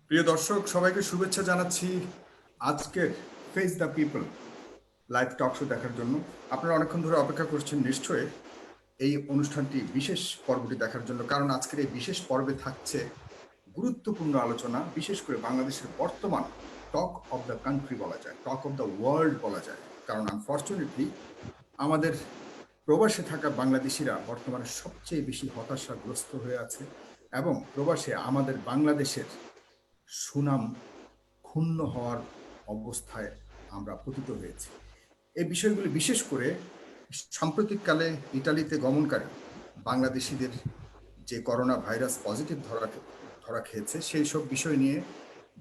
প্রিয় দর্শক সবাইকে শুভেচ্ছা জানাচ্ছি আজকের face the people live talk show দেখার জন্য। আপনারা অনেকক্ষণ ধরে অপেক্ষা করছেন নিশ্চয়ই এই অনুষ্ঠানটি বিশেষ পর্বটি দেখার জন্য, কারণ আজকের এই বিশেষ পর্বে থাকছে গুরুত্বপূর্ণ আলোচনা, বিশেষ করে বাংলাদেশের বর্তমান টক অব দ্য কান্ট্রি বলা যায়, টক অব দ্য ওয়ার্ল্ড বলা যায়। কারণ আনফর্চুনেটলি আমাদের প্রবাসে থাকা বাংলাদেশিরা বর্তমানে সবচেয়ে বেশি হতাশাগ্রস্ত হয়ে আছে, এবং প্রবাসে আমাদের বাংলাদেশের সুনাম ক্ষুণ্ণ হওয়ার অবস্থায় আমরা পতিত হয়েছি। এই বিষয়গুলি বিশেষ করে সাম্প্রতিককালে ইটালিতে গমনকারী বাংলাদেশিদের যে করোনা ভাইরাস পজিটিভ ধরা খেয়েছে, সেই সব বিষয় নিয়ে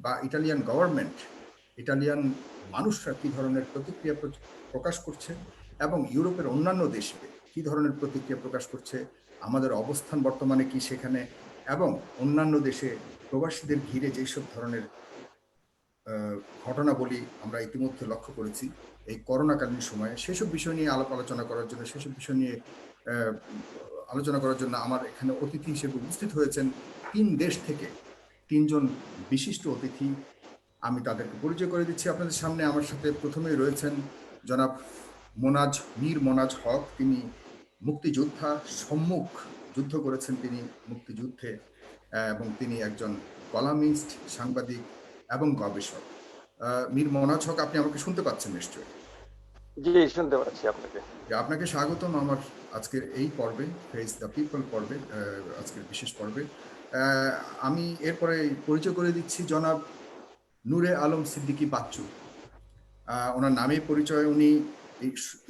বা ইটালিয়ান গভর্নমেন্ট, ইটালিয়ান মানুষরা কী ধরনের প্রতিক্রিয়া প্রকাশ করছে, এবং ইউরোপের অন্যান্য দেশে কী ধরনের প্রতিক্রিয়া প্রকাশ করছে, আমাদের অবস্থান বর্তমানে কি সেখানে, এবং অন্যান্য দেশে প্রবাসীদের ঘিরে যেসব ধরনের ঘটনাবলী আমরা ইতিমধ্যে লক্ষ্য করেছি এই করোনাকালীন সময়ে, সেসব বিষয় নিয়ে আলোচনা করার জন্য, সেসব বিষয় নিয়ে আলোচনা করার জন্য আমার এখানে অতিথি হিসেবে উপস্থিত হয়েছেন 3 দেশ থেকে 3 জন বিশিষ্ট অতিথি। আমি তাদেরকে পরিচয় করে দিচ্ছি আপনাদের সামনে। আমার সাথে প্রথমেই রয়েছেন জনাব মীর মোনাজ হক। তিনি মুক্তিযোদ্ধা, সম্মুখ যুদ্ধ করেছেন তিনি মুক্তিযুদ্ধে, এবং তিনি একজন কলামিস্ট, সাংবাদিক এবং গবেষক। মীর মোনাজ হক, আপনি আমাকে শুনতে পাচ্ছেন নিশ্চয়ই? জি, শুনতে পাচ্ছি আপনাকে। আপনাকে স্বাগতম আমার আজকের এই পর্বে, ফেস দ্য পিপল পর্বে, আজকের বিশেষ পর্বে। আমি এরপরে পরিচয় করে দিচ্ছি জনাব নূরে আলম সিদ্দিকী বাচ্চু। ওনার নামেই পরিচয়, উনি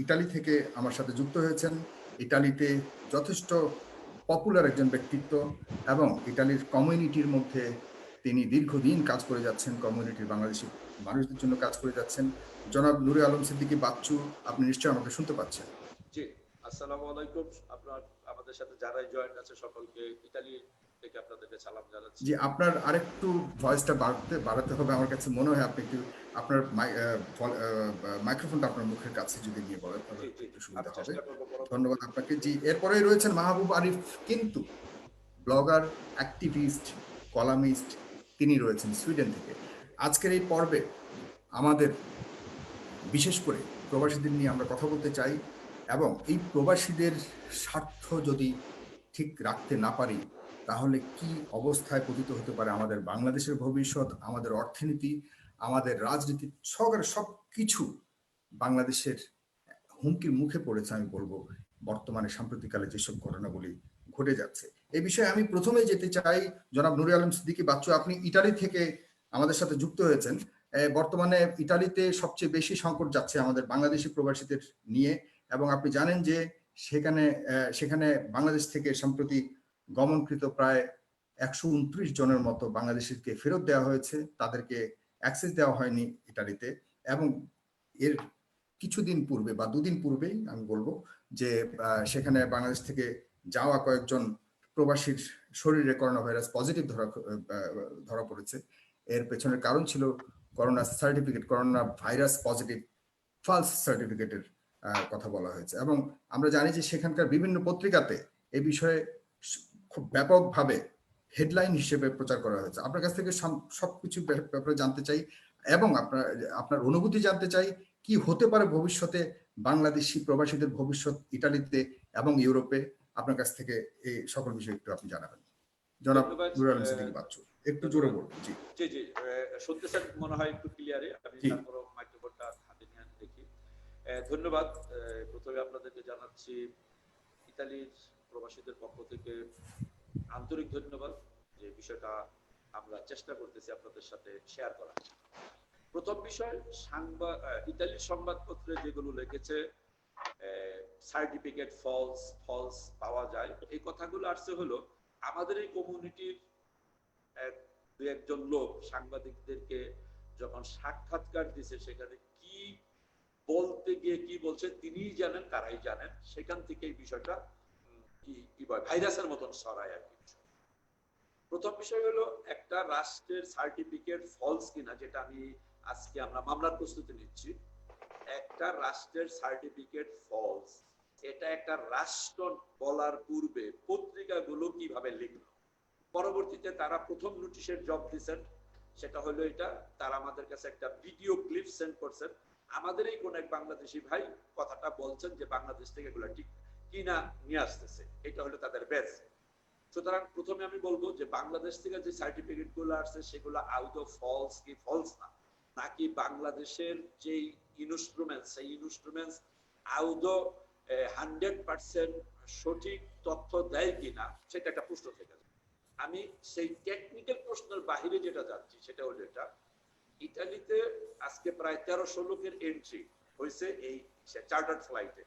ইটালি থেকে আমার সাথে যুক্ত হয়েছেন। ইটালিতে যথেষ্ট পপুলার একজন ব্যক্তিত্ব, এবং ইটালির কমিউনিটির মধ্যে তিনি দীর্ঘদিন কাজ করে যাচ্ছেন, কমিউনিটির বাংলাদেশি মানুষদের জন্য কাজ করে যাচ্ছেন। জনাব নূরে আলম সিদ্দিকী বাচ্চু, আপনি নিশ্চয়ই আমাকে শুনতে পাচ্ছেন? জি, আসসালামু আলাইকুম। আপনার আমাদের সাথে যারাই জয়েন আছে সকলকে ইতালি থেকে আপনাদেরকে সালাম জানাচ্ছি। জি, আপনার আরেকটু ভয়েসটা বাড়াতে হবে আমার কাছে মনে হয়। আপনি একটু আপনার মাইক্রোফোনটা আপনার মুখের কাছে যদি নিয়ে বলেন তাহলে একটু সুবিধা হবে। ধন্যবাদ আপনাকে। জি, এরপরেই রয়েছেন মাহবুব আরিফ, কিন্তু ব্লগার, অ্যাক্টিভিস্ট, কলামিস্ট, তিনি রয়েছেন সুইডেন থেকে। আজকের এই পর্বে আমাদের বিশেষ করে প্রবাসীদের নিয়ে আমরা কথা বলতে চাই, এবং এই প্রবাসীদের স্বার্থ যদি ঠিক রাখতে না পারি তাহলে কি অবস্থায় পতিত হতে পারে আমাদের বাংলাদেশের ভবিষ্যৎ, আমাদের অর্থনীতি, আমাদের রাজনীতি, সব কিছু বাংলাদেশের হুমকির মুখে পড়েছে আমি বলবো, বর্তমানে সাম্প্রতিককালে যেসব ঘটনাগুলি ঘটে যাচ্ছে। এই বিষয়ে আমি প্রথমে যেতে চাই জনাব নুরে আলম সিদ্দিকী বাচ্চু। আপনি ইটালি থেকে আমাদের সাথে যুক্ত হয়েছেন। বর্তমানে ইটালিতে সবচেয়ে বেশি সংকট যাচ্ছে আমাদের বাংলাদেশি প্রবাসীদের নিয়ে, এবং আপনি জানেন যে সেখানে বাংলাদেশ থেকে সম্প্রতি গমনকৃত প্রায় 129 জনের মতো বাংলাদেশিকে ফেরত দেওয়া হয়েছে, তাদেরকে অ্যাক্সেস দেওয়া হয়নি ইটালিতে। এবং এর কিছুদিন পূর্বে বা দুদিন পূর্বেই আমি বলবো যে সেখানে বাংলাদেশ থেকে যাওয়া কয়েকজন প্রবাসীর শরীরে করোনা ভাইরাস পজিটিভ ধরা পড়েছে। এর পেছনের কারণ ছিল corona certificate, corona virus positive false সার্টিফিকেটের কথা বলা হয়েছে। এবং আমরা জানি যে সেখানকার বিভিন্ন পত্রিকাতে এই বিষয়ে খুব ব্যাপকভাবে হেডলাইন হিসেবে প্রচার করা হয়েছে। আপনার কাছ থেকে সবকিছু ব্যাপারে জানতে চাই, এবং আপনার অনুভূতি জানতে চাই কি হতে পারে ভবিষ্যতে বাংলাদেশি প্রবাসীদের ভবিষ্যৎ ইটালিতে এবং ইউরোপে। আপনার কাছ থেকে এই সকল বিষয় একটু আপনি জানাবেন জনাব নুরে আলম সিদ্দিকী বাচ্চু। একটু জোরে বলুন। জি জি জি, শুনতেছেন মনে হয় একটু ক্লিয়ারে? আমি তারপর মাইক্রোফোনটা হাতে নিয়ে দেখি। ধন্যবাদ। প্রথমে আপনাদেরকে জানাচ্ছি ইতালির প্রবাসীদের পক্ষ থেকে আন্তরিক ধন্যবাদ যে বিষয়টা আমরা চেষ্টা করতেছি আপনাদের সাথে শেয়ার করার। প্রথম বিষয়, ইতালির সংবাদপত্রে যেগুলো লিখেছে সার্টিফিকেট ফলস পাওয়া যায়, এই কথাগুলো আসছে হলো আমাদের এই কমিউনিটির দুই একজন লোক সাংবাদিকদেরকে যখন সাক্ষাৎকার দিছে, সেখানে কি বলতে গিয়ে কি বলছে তিনিই জানেন, তারাই জানেন। সেখান থেকে এই বিষয়টা কি ভাইরাসের মতন ছড়ায় আর কি। প্রথম বিষয় হলো একটা রাষ্ট্রের সার্টিফিকেট ফলস কিনা, যেটা আজকে আমরা মামলার প্রস্তুতি নিচ্ছি। একটা রাষ্ট্রের সার্টিফিকেট ফলস, এটা একটা রাষ্ট্র বলার পূর্বে পত্রিকাগুলো কিভাবে লিখলো, পরবর্তীতে তারা প্রথম নোটিশের জব দিচ্ছেন সেটা হলো এটা, তারা আমাদের কাছে একটা ভিডিও ক্লিপ সেন্ড করছেন, আমাদের এই কোন এক বাংলাদেশি ভাই কথাটা বলছেন যে বাংলাদেশ থেকে এগুলা ঠিক কিনা নিয়ে আসতেছে, এটা হলো তাদের বেস। সুতরাং প্রথমে আমি বলবো যে বাংলাদেশ থেকে যে সার্টিফিকেট গুলো আসছে সেগুলো আদৌ ফলস কি ফলস না, নাকি বাংলাদেশের যে ইনস্ট্রুমেন্টস, সেই ইনস্ট্রুমেন্টস আদৌ 100% সঠিক তথ্য দেয় কিনা, সেটা একটা প্রশ্ন থেকে যায়। আমি সেই টেকনিক্যাল প্রশ্নের বাহিরে যেটা যাচ্ছি সেটা হলো এটা, ইতালিতে আজকে প্রায় 1300 লোকের এন্ট্রি হয়েছে এই চার্টার্ড ফ্লাইটে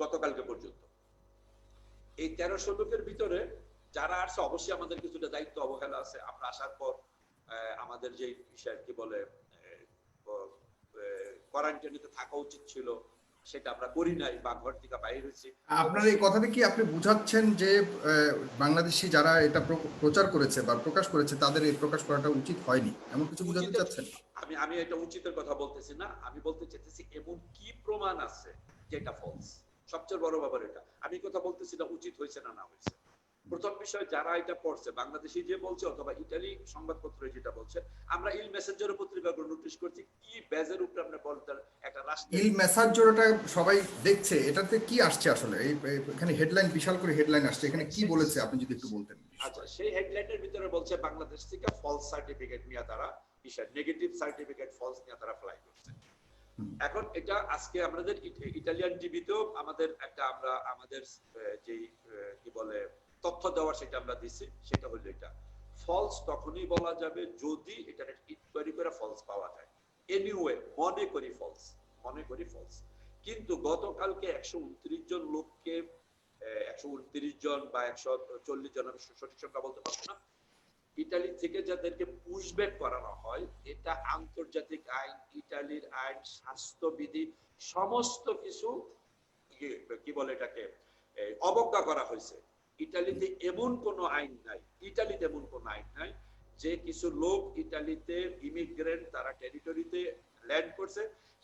গতকালকে পর্যন্ত। এই 1300 লোকের ভিতরে যারা আসছে অবশ্যই আমাদের কিছুটা দায়িত্ব অবহেলা আছে। আমরা আসার পর আমাদের যে বিষয় কি বলে কোয়ারেন্টাইনে থাকা উচিত ছিল সেটা আমরা করি নাই বা ঘর থেকে বাইরে হয়েছি। আপনার এই কথাটা কি আপনি বুঝাচ্ছেন যে বাংলাদেশি যারা এটা প্রচার করেছে বা প্রকাশ করেছে তাদের এই প্রকাশ করাটা উচিত হয়নি, এমন কিছু বুঝাতে চাচ্ছেন? আমি এটা উচিতের কথা বলতেছি না, আমি বলতে চাইতেছি এমন কি প্রমাণ আছে যেটা ফলস। সবচেয়ে বড় ব্যাপার এটা, আমি কথা বলতেছি না উচিত হয়েছে না না হয়েছে। প্রথম বিষয়, যারা এটা পড়ছে, বাংলাদেশি যে বলছে অথবা ইতালি সংবাদপত্র যেটা বলছে, আমরা ইল মেসেঞ্জার পত্রিকাগুলো নোটিশ করছি কি বেজের উপরে আপনি বলতেন একটা রাষ্ট্র ইল মেসাঞ্জোরটা সবাই দেখছে, এটাতে কি আসছে আসলে? এখানে হেডলাইন, বিশাল করে হেডলাইন আসছে, এখানে কি বলেছে আপনি যদি একটু বলতেন। আচ্ছা, সেই হেডলাইনের ভিতরে বলছে বাংলাদেশ থেকে ফলস সার্টিফিকেট নিয়ে তারা নেগেটিভ সার্টিফিকেট ফলস নিয়ে তারা ফ্লাই করছে। এখন এটা আজকে আমাদের ইটালিয়ান টিভিতেও আমাদের একটা আমরা আমাদের যে কি বলে তথ্য দেওয়ার সেটা আমরা দিছি, সেটা হলো এটা ফলস তখনই বলা যাবে যদি এটা ইনকোয়ারি করে ফলস পাওয়া যায়। এনিওয়ে মনে করি ফলস, কিন্তু গতকালকে 129 জন লোককে 129 জন বা 140 জন, আমি সঠিক সংখ্যা বলতে পারবো না, ইতালি থেকে যাদেরকে পুশব্যাক করানো হয়, এটা আন্তর্জাতিক আইন, ইতালির আইন, স্বাস্থ্যবিধি সমস্ত কিছু কি বলে এটাকে অবজ্ঞা করা হয়েছে। ইতালিতে এমন কোনো আইন নাই যে কিছু লোক ইতালিতে ইমিগ্রেন্ট তারা টেরিটরিতে ল্যান্ড করছে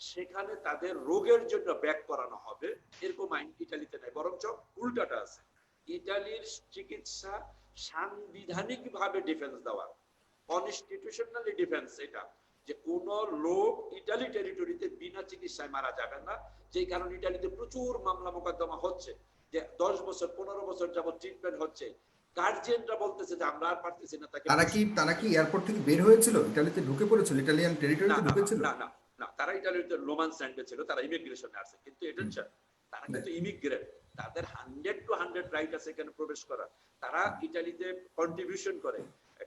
সেখানে তাদের রোগের জন্য ব্যাক করানো হবে, এরকম আইন ইতালিতে নাই। বরঞ্চ উল্টাটা আছে, ইতালির চিকিৎসা সাংবিধানিক ভাবে ডিফেন্স দেওয়া, কনস্টিটিউশনালি ডিফেন্স, এটা যে কোন লোক ইতালি টেরিটরিতে বিনা চিকিৎসায় মারা যাবে না। যেই কারণে ইতালিতে প্রচুর মামলা মোকদ্দমা হচ্ছে, যে 10 বছর 15 বছর যাবত ট্রিটমেন্ট হচ্ছে, গার্জিয়ানরা বলতেছে যে আমরা আর পারতেছি না তাকে। তারা কি এয়ারপোর্ট থেকে বের হয়েছিল, ইতালিতে ঢুকে পড়েছিল, ইতালিয়ান টেরিটরিতে ঢুকেছিল? না, তারা ইতালিতে লোমান্স ল্যান্ডে ছিল, তারা ইমিগ্রেশনে আসছে, কিন্তু এটা তারা কিন্তু ইমিগ্রেন্ট, তাদের 100 to 100 রাইট আছে এখানে প্রবেশ করার। তারা ইতালিতে কন্ট্রিবিউশন করে,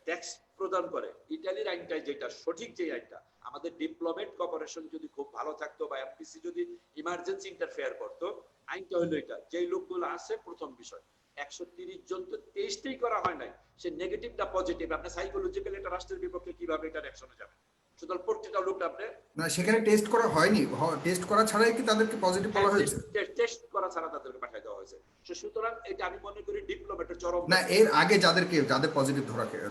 ট্যাক্স প্রদান করে। ইতালির আইনটা যেটা সঠিক, যে আইনটা আমাদের ডিপ্লোমেট কর্পোরেশন যদি খুব ভালো থাকতো বা এমপিসি যদি ইমার্জেন্সি ইন্টারফেয়ার করতো, আইনটা হলো এটা, যেই লোকগুলো আছে, প্রথম বিষয় 130 জন তো টেস্টই করা হয় নাই, সে নেগেটিভটা পজিটিভ, আপনি সাইকোলজিক্যালি একটা রাষ্ট্রের বিপক্ষে কিভাবে এটা অ্যাকশনে যাবে? সুতরাং প্রত্যেকটা লোক আপনি না, সেখানে টেস্ট করা হয়নি, টেস্ট করা ছাড়াই কি তাদেরকে পজিটিভ বলা হয়েছে? টেস্ট করা ছাড়া তাদেরকে পাঠিয়ে দেওয়া হয়েছে। সুতরাং এটা আমি মনে করি ডিপ্লোমেটের চরম। না, এর আগে যাদের পজিটিভ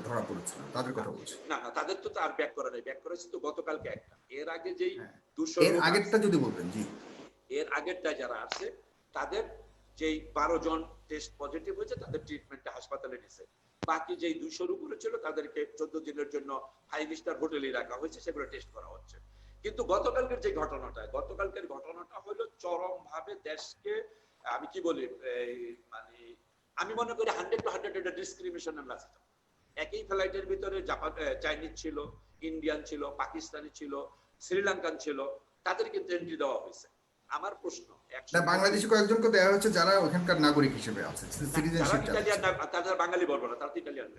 ধরা পড়েছিল তাদের কথা বলছি। না, তাদের তো আর ব্যাক করা নাই, ব্যাক করেছে তো গতকালকে একটা। এর আগে যেই 200 এর আগেরটা যদি বলতেন। জি, এর আগেরটা যারা আছে তাদের যেই 12 জন টেস্ট পজিটিভ হয়েছে তাদের ট্রিটমেন্টটা হাসপাতালে নিছে। বাকি যেই 200 উপরে ছিল তাদেরকে 14 দিনের জন্য 5 স্টার হোটেলে রাখা হয়েছে, সেগুলো টেস্ট করা হচ্ছে। কিন্তু গতকালকের ঘটনাটা হলো চরম ভাবে দেশকে, আমি কি বলি, মানে আমি মনে করি 100 to 100 এটা ডিসক্রিমিনেশনের লাসিত। একই ফ্লাইটের ভিতরে জাপান, চাইনিজ ছিল, ইন্ডিয়ান ছিল, পাকিস্তানি ছিল, শ্রীলঙ্কান ছিল, তাদের কিন্তু এন্ট্রি দেওয়া হয়েছে। আমার প্রশ্ন, বাংলাদেশি কয়েকজনকে দেওয়া হচ্ছে যারা ওখানকার নাগরিক হিসেবে আছে, সিটিজেনশিপ, তারা বাঙালি বলবো না, তারা তো ইটালিয়ান।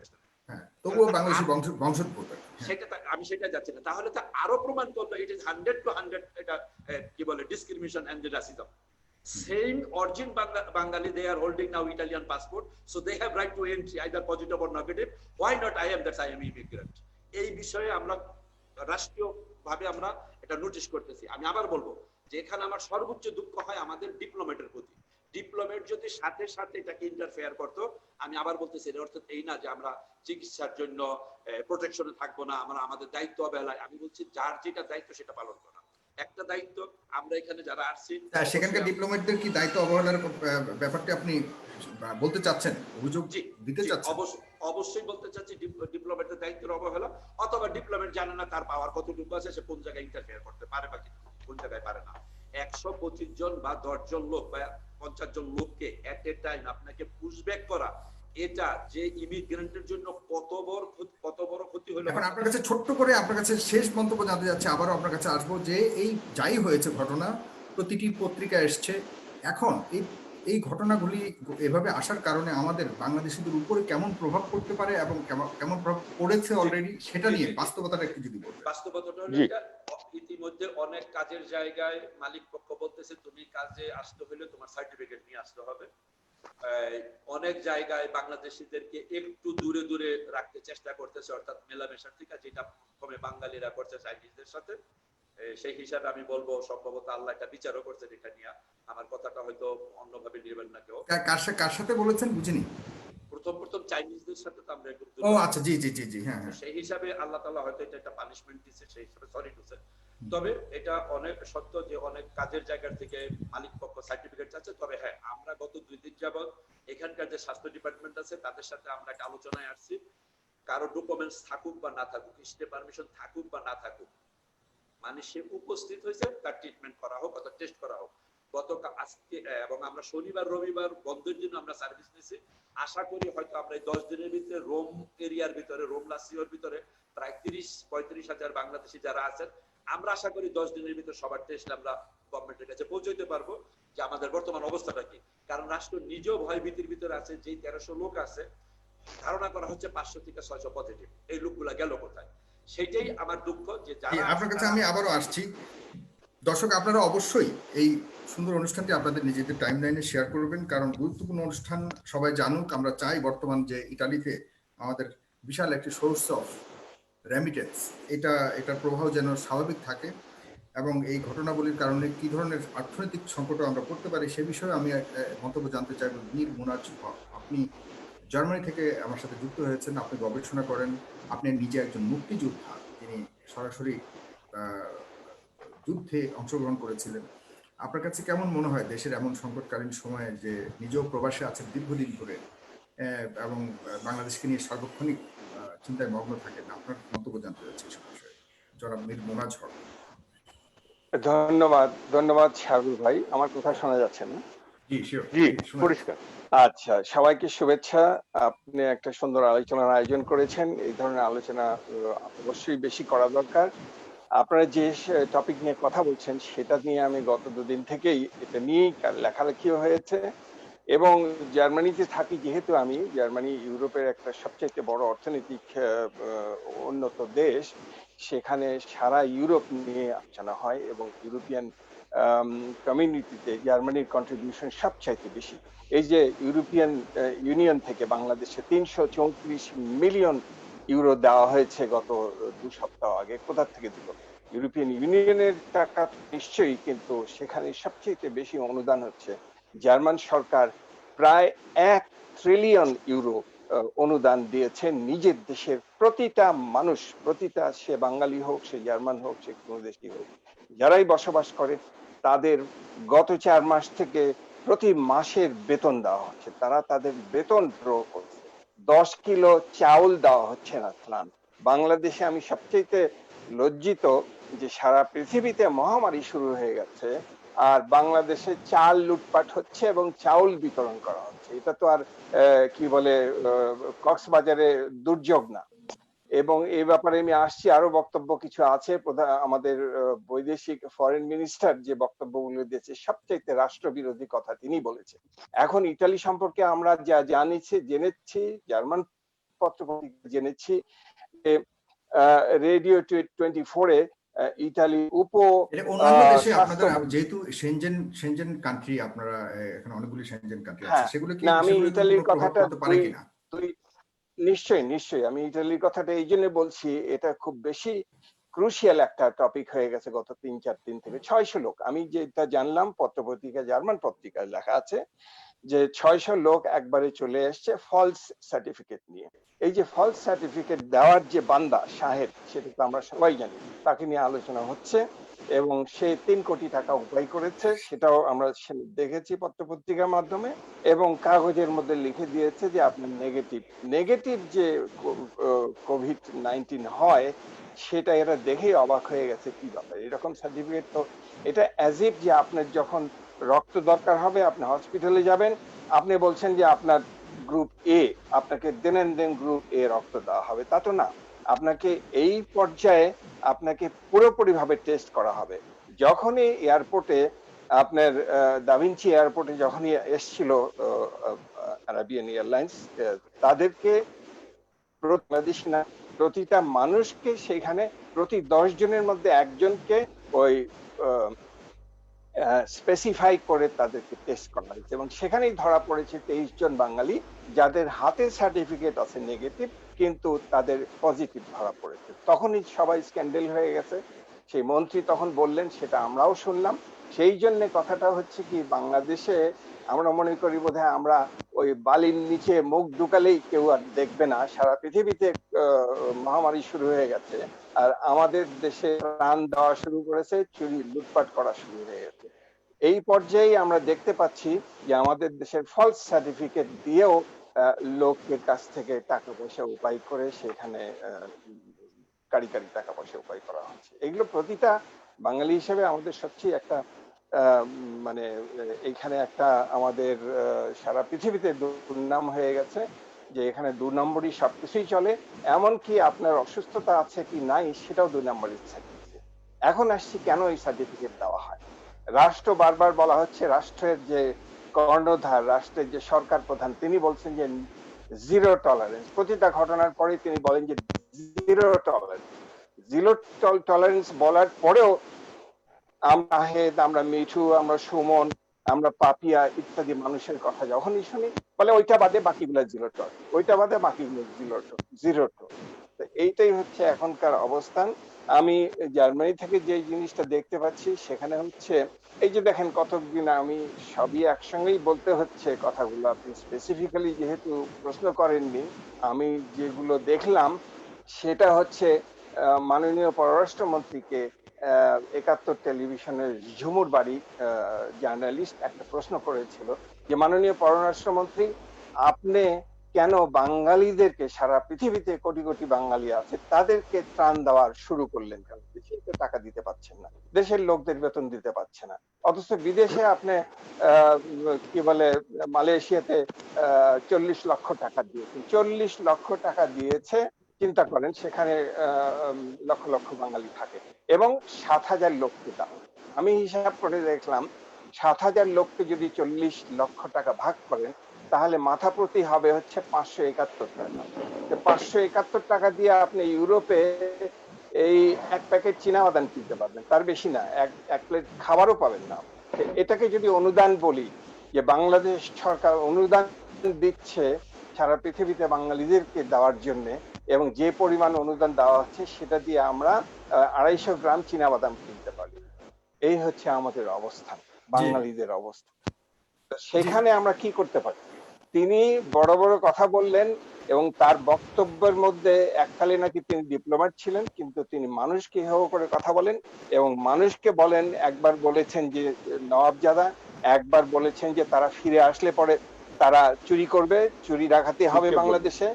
হ্যাঁ, তবুও বাংলাদেশি বংশোদ্ভূত। সেটা আমি সেটা যাচ্ছি না, তাহলে তো আরো প্রমাণ করলো ইট ইজ 100 to 100 এটা কি বলে discrimination and racism. Same origin Bengali, they are holding now Italian passport, so they have right to entry either positive or negative. Why not I am immigrant? এই বিষয়ে আমরা রাষ্ট্রীয় ভাবে আমরা এটা নোটিশ করতেছি। আমি আবার বলবো যে এখানে আমার সর্বোচ্চ দুঃখ হয় আমাদের ডিপ্লোমেটের প্রতি। ডিপ্লোমেট যদি সাথে সাথে এটাকে ইন্টারফেয়ার করতো, আমি আবার বলতেছি এর অর্থ এই না যে আমরা চিকিৎসার জন্য প্রোটেকশনে থাকবো না, আমরা আমাদের দায়িত্ব অবহেলায়। আমি বলছি যার যেটা দায়িত্ব সেটা পালন করা। একটা দায়িত্ব আমরা এখানে যারা আসছি সেখানকার ডিপ্লোম্যাটদের কি দায়িত্ব অবহেলার ব্যাপারটি আপনি বলতে চাচ্ছেন, অভিযোগ জি দিতে জি চাচ্ছেন? অবশ্যই বলতে চাচ্ছি ডিপ্লোমেটের দায়িত্বের অবহেলা, অথবা ডিপ্লোমেট জানে না তার পাওয়ার কতটুকু আছে, সে কোন জায়গায় ইন্টারফেয়ার করতে পারে বা কোন জায়গায় পারে না। 125 জন বা 10 জন লোক বা 50 জন লোককে এট এ টাইম আপনাকে পুশব্যাক করা, এটা যে ইমিগ্রেন্টের জন্য কত বড় ক্ষতি হলো। এখন আপনার কাছে ছোট্ট করে আপনার কাছে শেষ মন্তব্য জানতে যাচ্ছে, আবারও আপনার কাছে আসবো যে এই যাই হয়েছে ঘটনা, প্রতিটি পত্রিকা এসছে, এখন এই ঘটনাগুলি এভাবে আসার কারণে আমাদের বাংলাদেশিদের উপরে কেমন প্রভাব পড়তে পারে এবং কেমন প্রভাব পড়েছে অলরেডি, সেটা নিয়ে বাস্তবতাটা একটু যদি বলতেন। বাস্তবতাটা হলো এটা, ইতিমধ্যে অনেক কাজের জায়গায় মালিক পক্ষ বলতেছে তুমি কাজে আসতে হলে তোমার সার্টিফিকেট নিয়ে আসতে হবে। অনেক জায়গায় বাংলাদেশিদেরকে একটু দূরে দূরে রাখতে চেষ্টা করতেছে, অর্থাৎ মেলামেশার থেকে, যেটা প্রথমে বাঙালিরা করছে চাইনিজদের সাথে। সেই হিসাবে আমি বলবো সম্ভবত আল্লাহ একটা বিচারও করছেন এটা নিয়ে। আমার কথাটা হয়তো অন্যভাবে নেবেন না কেউ। কার সাথে বলেছেন বুঝিনি। প্রথম চাইনিজদের সাথে তো আমরা একটু, ও আচ্ছা, জি জি জি জি, হ্যাঁ হ্যাঁ। সেই হিসাবে আল্লাহ তাআলা হয়তো এটা একটা পানিশমেন্ট দিচ্ছে, সেই হিসাবে সরি টু সে। তবে এটা অনেক সত্য যে অনেক কাজের জায়গা থেকে মালিক পক্ষ সার্টিফিকেট চাচ্ছে। তবে হ্যাঁ, আমরা গত 2 দিন যাবত এখানকার যে স্বাস্থ্য ডিপার্টমেন্ট আছে তাদের সাথে আমরা একটা আলোচনায় আসছি, কারো ডকুমেন্টস থাকুক বা না থাকুক, স্টে পারমিশন থাকুক বা না থাকুক, মানে সে উপস্থিত হয়েছে, তার ট্রিটমেন্ট করা হোক অথবা টেস্ট করা হোক। আজকে এবং আমরা শনিবার রবিবার বন্ধের জন্য আমরা সার্ভিস নিয়েছি। আশা করি হয়তো আমরা এই 10 দিনের ভিতরে রোম এরিয়ার ভিতরে, রোম লাসিওর ভিতরে প্রায় 30-35 হাজার বাংলাদেশি যারা আছেন, আমরা আশা করি 10 দিনের ভিতরে সবার টেস্ট আমরা গভর্নমেন্টের কাছে পৌঁছাইতে পারবো যে আমাদের বর্তমান অবস্থাটা কি। কারণ রাষ্ট্র নিজেও ভয় ভীতির ভিতরে আছে, যে 1300 লোক আছে ধারণা করা হচ্ছে 500 থেকে 600 পজিটিভ, এই লোকগুলা গেল কোথায়? সেটাই আমার দুঃখ যে যারা আপনার কাছে আমি আবারও আসছি। দর্শক, আপনারা অবশ্যই এই সুন্দর অনুষ্ঠানটি আপনাদের নিজেদের টাইম লাইনে শেয়ার করবেন, কারণ গুরুত্বপূর্ণ অনুষ্ঠান সবাই জানুক। আমরা চাই বর্তমান যে ইতালিতে আমাদের বিশাল একটি সোর্স অফ রেমিটেন্স, এটার প্রবাহ যেন স্বাভাবিক থাকে, এবং এই ঘটনাবলীর কারণে কি ধরনের অর্থনৈতিক সংকটও আমরা পড়তে পারি সে বিষয়ে আমি মন্তব্য জানতে চাইব। মীর মুনাজ হক, আপনি জার্মানি থেকে আমার সাথে যুক্ত হয়েছেন, আপনি গবেষণা করেন, আপনি নিজে একজন মুক্তিযোদ্ধা, তিনি সরাসরি যুদ্ধে অংশগ্রহণ করেছিলেন। আপনার কাছে কেমন মনে হয় দেশের এমন সংকটকালীন সময়ে যে নিজেও প্রবাসে আছেন দীর্ঘদিন ধরে এবং বাংলাদেশকে নিয়ে সার্বক্ষণিক চিন্তায় মগ্ন থাকেন, আপনার মন্তব্য জানতে চাচ্ছি এই বিষয়ে। জনাব মীর মুনাজ হক। ধন্যবাদ শাহরুল ভাই। আমার কথা শোনা যাচ্ছে না? জি শিওর, জি, পরিষ্কার। আচ্ছা, সবাইকে শুভেচ্ছা। আপনি একটা সুন্দর আলোচনার আয়োজন করেছেন। এই ধরনের আলোচনা অবশ্যই বেশি করা দরকার। আপনারা যে টপিক নিয়ে কথা বলছেন সেটা নিয়ে আমি গত 2 দিন থেকেই এটা নিয়েই লেখালেখিও হয়েছে, এবং জার্মানিতে থাকি যেহেতু আমি, জার্মানি ইউরোপের একটা সবচেয়ে বড় অর্থনৈতিক উন্নত দেশ, সেখানে সারা ইউরোপ নিয়ে আলোচনা হয় এবং ইউরোপিয়ান কমিউনিটিতে জার্মানির কন্ট্রিবিউশন সবচাইতে বেশি। এই যে ইউরোপিয়ান ইউনিয়ন থেকে বাংলাদেশে 334 মিলিয়ন ইউরো দেওয়া হয়েছে গত 2 সপ্তাহ আগে, কোথা থেকে দিল? ইউরোপিয়ান ইউনিয়নের টাকা নিশ্চয়ই, কিন্তু সেখানে সবচেয়ে বেশি অনুদান হচ্ছে জার্মান সরকার। প্রায় 1 ট্রিলিয়ন ইউরো অনুদান দিয়েছে নিজের দেশের প্রতিটা মানুষ, প্রতিটা, সে বাঙালি হোক, সে জার্মান হোক, সে কোনো দেশই হোক, যারাই বসবাস করে, তাদের গত 4 মাস থেকে প্রতি মাসের বেতন দেওয়া হচ্ছে। তারা তাদের বেতন ড্র করছে। 10 কিলো চাউল দেওয়া হচ্ছে না ত্রাণ। বাংলাদেশে আমি সবচেয়ে লজ্জিত যে সারা পৃথিবীতে মহামারী শুরু হয়ে গেছে, আর বাংলাদেশে চাল লুটপাট হচ্ছে এবং চাউল বিতরণ করা হচ্ছে। এটা তো আর কি বলে কক্সবাজারে দুর্যোগ না। এবং এই ব্যাপারে আমি আসছি, আরো বক্তব্য কিছু আছে। আমাদের বৈদেশিক ফরেন মিনিস্টার যে বক্তব্যগুলো দিয়েছে সবচেয়ে রাষ্ট্রবিরোধী কথা তিনি বলেছেন। এখন ইতালি সম্পর্কে আমরা যা জেনেছি, জার্মান পত্রপত্রিকা জেনেছি যে রেডিও 24-এ ইতালি অন্যান্য দেশে আপনাদের যেহেতু সেনজেন কান্ট্রি, আপনারা এখানে অনেকগুলি সেনজেন কান্ট্রি আছে, সেগুলো কি আমি ইতালির কথাটা পারে কিনা? নিশ্চয়ই আমি ইতালির কথাটা এই জন্য বলছি, এটা খুব বেশি ক্রুশিয়াল একটা টপিক হয়ে গেছে গত 3-4 দিন থেকে। 600 লোক, আমি যেটা জানলাম পত্রপত্রিকা, জার্মান পত্রিকায় লেখা আছে যে 600 লোক একবারে চলে এসছে ফলস সার্টিফিকেট নিয়ে। এই যে ফলস সার্টিফিকেট দেওয়ার যে বান্দা সাহেব, সেটা তো আমরা সবাই জানি, তাকে নিয়ে আলোচনা হচ্ছে। এবং সে 3 কোটি টাকা উপায় করেছে, সেটাও আমরা দেখেছি পত্রপত্রিকার মাধ্যমে, এবং কাগজের মধ্যে লিখে দিয়েছে যে আপনার নেগেটিভ নেগেটিভ যে কোভিড-19 হয় সেটা এরা দেখেই অবাক হয়ে গেছে, কি ব্যাপার এরকম সার্টিফিকেট। তো এটা অ্যাজ ইফ যে আপনার যখন রক্ত দরকার হবে আপনি হসপিটালে যাবেন, আপনি বলছেন যে আপনার গ্রুপ এ, আপনাকে দেন গ্রুপ এ রক্ত দেওয়া হবে, তা তো না। আপনাকে এই পর্যায়ে আপনাকে পুরোপুরি ভাবে টেস্ট করা হবে। যখনই এয়ারপোর্টে আপনার দাভিঞ্চি এয়ারপোর্টে যখনই এসছিল আরাবিয়ান এয়ারলাইন্স, তাদেরকে বাংলাদেশ না, প্রতিটা মানুষকে সেখানে প্রতি 10 জনের মধ্যে একজনকে ওই স্পেসিফাই করে তাদেরকে টেস্ট করা হয়েছে, এবং সেখানেই ধরা পড়েছে 23 জন বাঙালি যাদের হাতে সার্টিফিকেট আছে নেগেটিভ, কিন্তু তাদের পজিটিভ ধরা পড়েছে। তখনই সবাই স্ক্যান্ডেল হয়ে গেছে। সেই মন্ত্রী তখন বললেন, সেটা আমরাও শুনলাম। সেই জন্য কথাটা হচ্ছে কি, বাংলাদেশে আমরা মনে করি বোধহয় আমরা ওই বালির নিচে মুখ ঢুকালেই কেউ আর দেখবে না, সারা পৃথিবীতে মহামারী শুরু হয়ে গেছে, আর আমাদের দেশে প্রাণ দেওয়া শুরু করেছে, চুরি লুটপাট করা শুরু হয়ে গেছে। এই পর্যায়ে আমরা দেখতে পাচ্ছি যে আমাদের দেশের ফলস সার্টিফিকেট দিয়েও লোকের কাছ থেকে টাকা পয়সা উপায় করে সেখানে কারি কারি টাকা পয়সা উপায় করা হচ্ছে। এগুলো প্রতিটা বাঙালি হিসেবে আমাদের সবচেয়ে একটা মানে এইখানে একটা আমাদের সারা পৃথিবীতে দুর্নাম হয়ে গেছে যে এখানে 2 নম্বরই সবকিছুই চলে, এমনকি আপনার অসুস্থতা আছে কি নাই সেটাও 2 নম্বরই সার্টিফিকেট। এখন আসছি কেন এই সার্টিফিকেট দেওয়া হয়। রাষ্ট্র বারবার বলা হচ্ছে, রাষ্ট্রের যে কর্ণধার, রাষ্ট্রের যে সরকার প্রধান, তিনি বলছেন যে জিরো টলারেন্স। প্রতিটা ঘটনার পরে তিনি বলেন যে জিরো টলারেন্স। জিরো টলারেন্স বলার পরেও আমরা আহেদ, আমরা মিঠু, আমরা সুমন, আমরা পাপিয়া ইত্যাদি মানুষের কথা যখনই শুনি বলে ওইটা বাদে বাকিগুলো জিরো টল, ওইটা বাদে বাকিগুলো জিরো টল। এইটাই হচ্ছে এখনকার অবস্থান। আমি জার্মানি থেকে যে জিনিসটা দেখতে পাচ্ছি সেখানে হচ্ছে এই যে দেখেন কতদিন, আমি সবই একসঙ্গেই বলতে হচ্ছে কথাগুলো, আপনি স্পেসিফিক্যালি যেহেতু প্রশ্ন করেননি, আমি যেগুলো দেখলাম সেটা হচ্ছে মাননীয় পররাষ্ট্রমন্ত্রীকে 71 টেলিভিশনের ঝুমুর বাড়ি জার্নালিস্ট একটা প্রশ্ন করেছিল যে মাননীয় পররাষ্ট্রমন্ত্রী, আপনি কেন বাঙালিদেরকে, সারা পৃথিবীতে কোটি কোটি বাঙালি আছে, তাদেরকে ত্রাণ দেওয়ার শুরু করলেন কেন? দেশে তো টাকা দিতে পারছেন না, দেশের লোকদের বেতন দিতে পারছে না, অথচ বিদেশে আপনি কি বলে মালয়েশিয়াতে 40 লক্ষ টাকা দিয়েছেন, 40 লক্ষ টাকা দিয়েছে। চিন্তা করেন সেখানে লক্ষ লক্ষ বাঙালি থাকে এবং 7,000 লোককে দাও। আমি হিসাব করে দেখলাম 7,000 লোককে যদি 40 লক্ষ টাকা ভাগ করেন তাহলে মাথা প্রতি হবে হচ্ছে 571 টাকা। 571 টাকা দিয়ে আপনি ইউরোপে এই এক প্যাকেট চীনাবাদাম কিনতে পারবেন, তার বেশি না, এক প্লেট খাবারও পাবেন না। এটাকে যদি অনুদান বলি, যে বাংলাদেশ সরকার অনুদান দিচ্ছে সারা পৃথিবীতে বাঙালিদেরকে দেওয়ার জন্য, এবং যে পরিমাণ অনুদান দেওয়া হচ্ছে সেটা দিয়ে আমরা 250 গ্রাম চীনাবাদাম কিনতে পারি। এই হচ্ছে আমাদের অবস্থান, বাঙালিদের অবস্থা। সেখানে আমরা কি করতে পারি? তিনি বড় বড় কথা বললেন এবং তার বক্তব্যের মধ্যে এককালে নাকি তিনি ডিপ্লোম্যাট ছিলেন, কিন্তু তিনি মানুষকে হেয় করে কথা বলেন এবং মানুষকে বলেন, একবার বলেছেন যে নবাবজাদা, একবার বলেছেন যে তারা ফিরে আসলে পরে তারা চুরি করবে, চুরি ডাকাতি হবে বাংলাদেশে।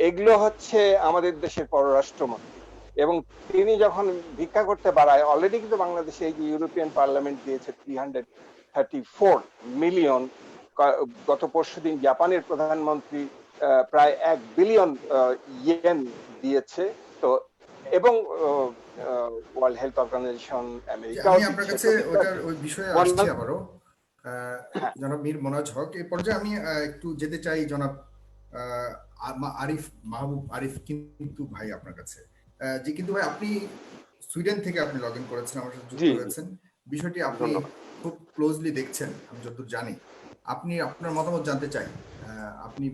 এগুলো হচ্ছে আমাদের দেশের পররাষ্ট্রমন্ত্রী। এবং তিনি যখন ভিক্ষা করতে বাড়ায়, অলরেডি কিন্তু বাংলাদেশে এই যে ইউরোপিয়ান পার্লামেন্ট দিয়েছে 334 মিলিয়ন, গত পরশুদিন জাপানের প্রধানমন্ত্রী প্রায় 1 বিলিয়ন ইয়েন দিয়েছে। তো এবং ওয়ার্ল্ড হেলথ অর্গানাইজেশন আমেরিকাও আমি আপনার কাছে ওটার ওই বিষয়ে আসছি আবারও। জনাব মীর মোনাজ হক, এই পর্যায়ে আমি একটু যেতে চাই জনাব আরিফ, মাহবুব আরিফ কিন্তু ভাই আপনার কাছে, যে কিন্তু ভাই আপনি সুইডেন থেকে আপনি লগ ইন করেছেন, আমার সাথে যুক্ত হয়েছেন, বিষয়টি আপনি খুব ক্লোজলি দেখছেন আমি যতদূর জানি, আপনি আপনার মতামত জানতে চাই। আপনি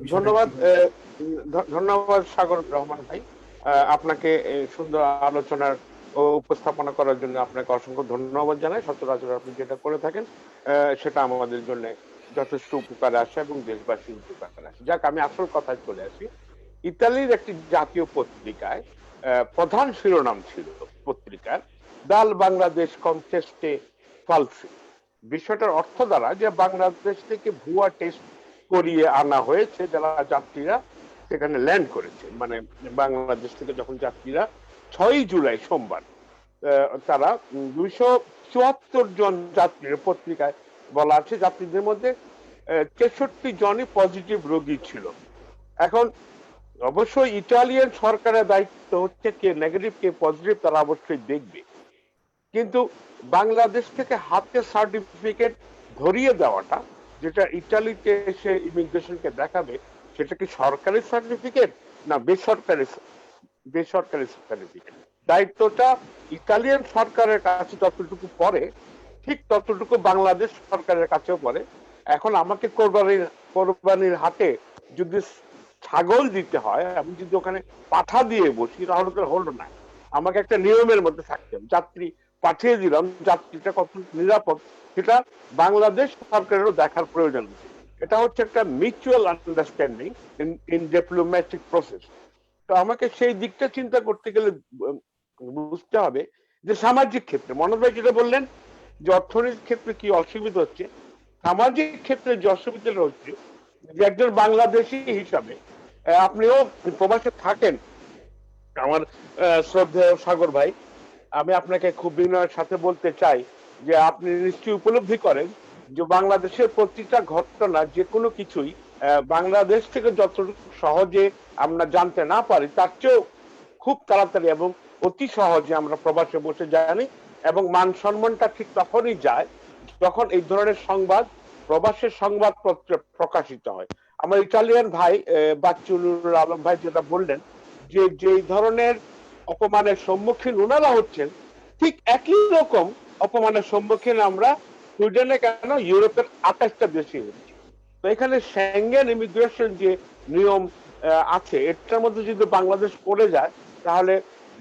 ধন্যবাদ সাগর রহমান ভাই, আপনাকে সুন্দর আলোচনার উপস্থাপনা করার জন্য আপনাকে অসংখ্য ধন্যবাদ জানাই। সচরাচর আপনি যেটা করে থাকেন সেটা আমাদের জন্য যথেষ্ট উপকারে আসে এবং দেশবাসীর উপকারে আসে। যাক, আমি আসল কথায় চলে আসি। ইতালির একটি জাতীয় পত্রিকায় প্রধান শিরোনাম ছিল পত্রিকার ডাল বাংলাদেশ কনটেস্টে ফালসি। বিষয়টার অর্থ দ্বারা যে বাংলাদেশ থেকে ভুয়া টেস্ট করিয়ে আনা হয়েছে যারা যাত্রীরা সেখানে ল্যান্ড করেছে, মানে বাংলাদেশ থেকে যখন যাত্রীরা 6 জুলাই সোমবার তারা 274 জন যাত্রীর পত্রিকায় বলা আছে যাত্রীদের মধ্যে 63 জনই পজিটিভ রোগী ছিল। এখন অবশ্যই ইটালিয়ান সরকারের দায়িত্ব হচ্ছে কে নেগেটিভ কে পজিটিভ তারা অবশ্যই দেখবে, কিন্তু বাংলাদেশ থেকে হাতে সার্টিফিকেট ধরিয়ে দেওয়াটা যেটা ইটালিতে এসে ইমিগ্রেশনকে দেখাবে সেটা কি সরকারি সার্টিফিকেট না বেসরকারি সার্টিফিকেট, দায়িত্বটা ইতালিয়ান সরকারের কাছে যতটুকু পড়ে ঠিক ততটুকু বাংলাদেশ সরকারের কাছেও পড়ে। এখন আমাকে কোরবানির হাটে যদি ছাগল দিতে হয়, আমি যদি ওখানে পাঠা দিয়ে বসি তাহলে তো হলো না, আমাকে একটা নিয়মের মধ্যে থাকতে হবে। যাত্রী পাঠিয়ে দিলাম, যাত্রীটা কত নিরাপদ সেটা বাংলাদেশ সরকারেরও দেখার প্রয়োজন আছে। এটা হচ্ছে একটা mutual understanding in diplomatic process. তো আমাকে সেই দিকটা চিন্তা করতে গেলে বুঝতে হবে যে সামাজিক ক্ষেত্রে মনোজ ভাই যেটা বললেন যে অর্থনৈতিক ক্ষেত্রে কি অসুবিধা হচ্ছে, সামাজিক ক্ষেত্রে যে অসুবিধাটা হচ্ছে যে একজন বাংলাদেশী হিসাবে আপনিও প্রবাসে থাকেন, আমার শ্রদ্ধেয় সাগর ভাই, আমি আপনাকে খুব বিনয়ের সাথে বলতে চাই যে আপনি নিশ্চয়ই উপলব্ধি করেন যে বাংলাদেশের প্রতিটা ঘটনা যে কোনো কিছুই বাংলাদেশ থেকে যতটুকু সহজে আমরা জানতে না পারি তার চেয়েও খুব তাড়াতাড়ি এবং অতি সহজে আমরা প্রবাসে বসে জানি, এবং মান সম্মানটা ঠিক তখনই যায় যখন এই ধরনের সংবাদ প্রবাসের সংবাদপত্রে প্রকাশিত হয়। আমার ইটালিয়ান ভাই বাচ্চুর আলম ভাই যেটা বললেন যে যেই ধরনের অপমানের সম্মুখীন ওনারা হচ্ছেন ঠিক একই রকম অপমানের সম্মুখীন আমরা সুইডেনে কেন ইউরোপের 28টা দেশে হচ্ছি। তো এখানে সেঙ্গেন ইমিগ্রেশন যে নিয়ম আছে এটার মধ্যে যদি বাংলাদেশ পড়ে যায় তাহলে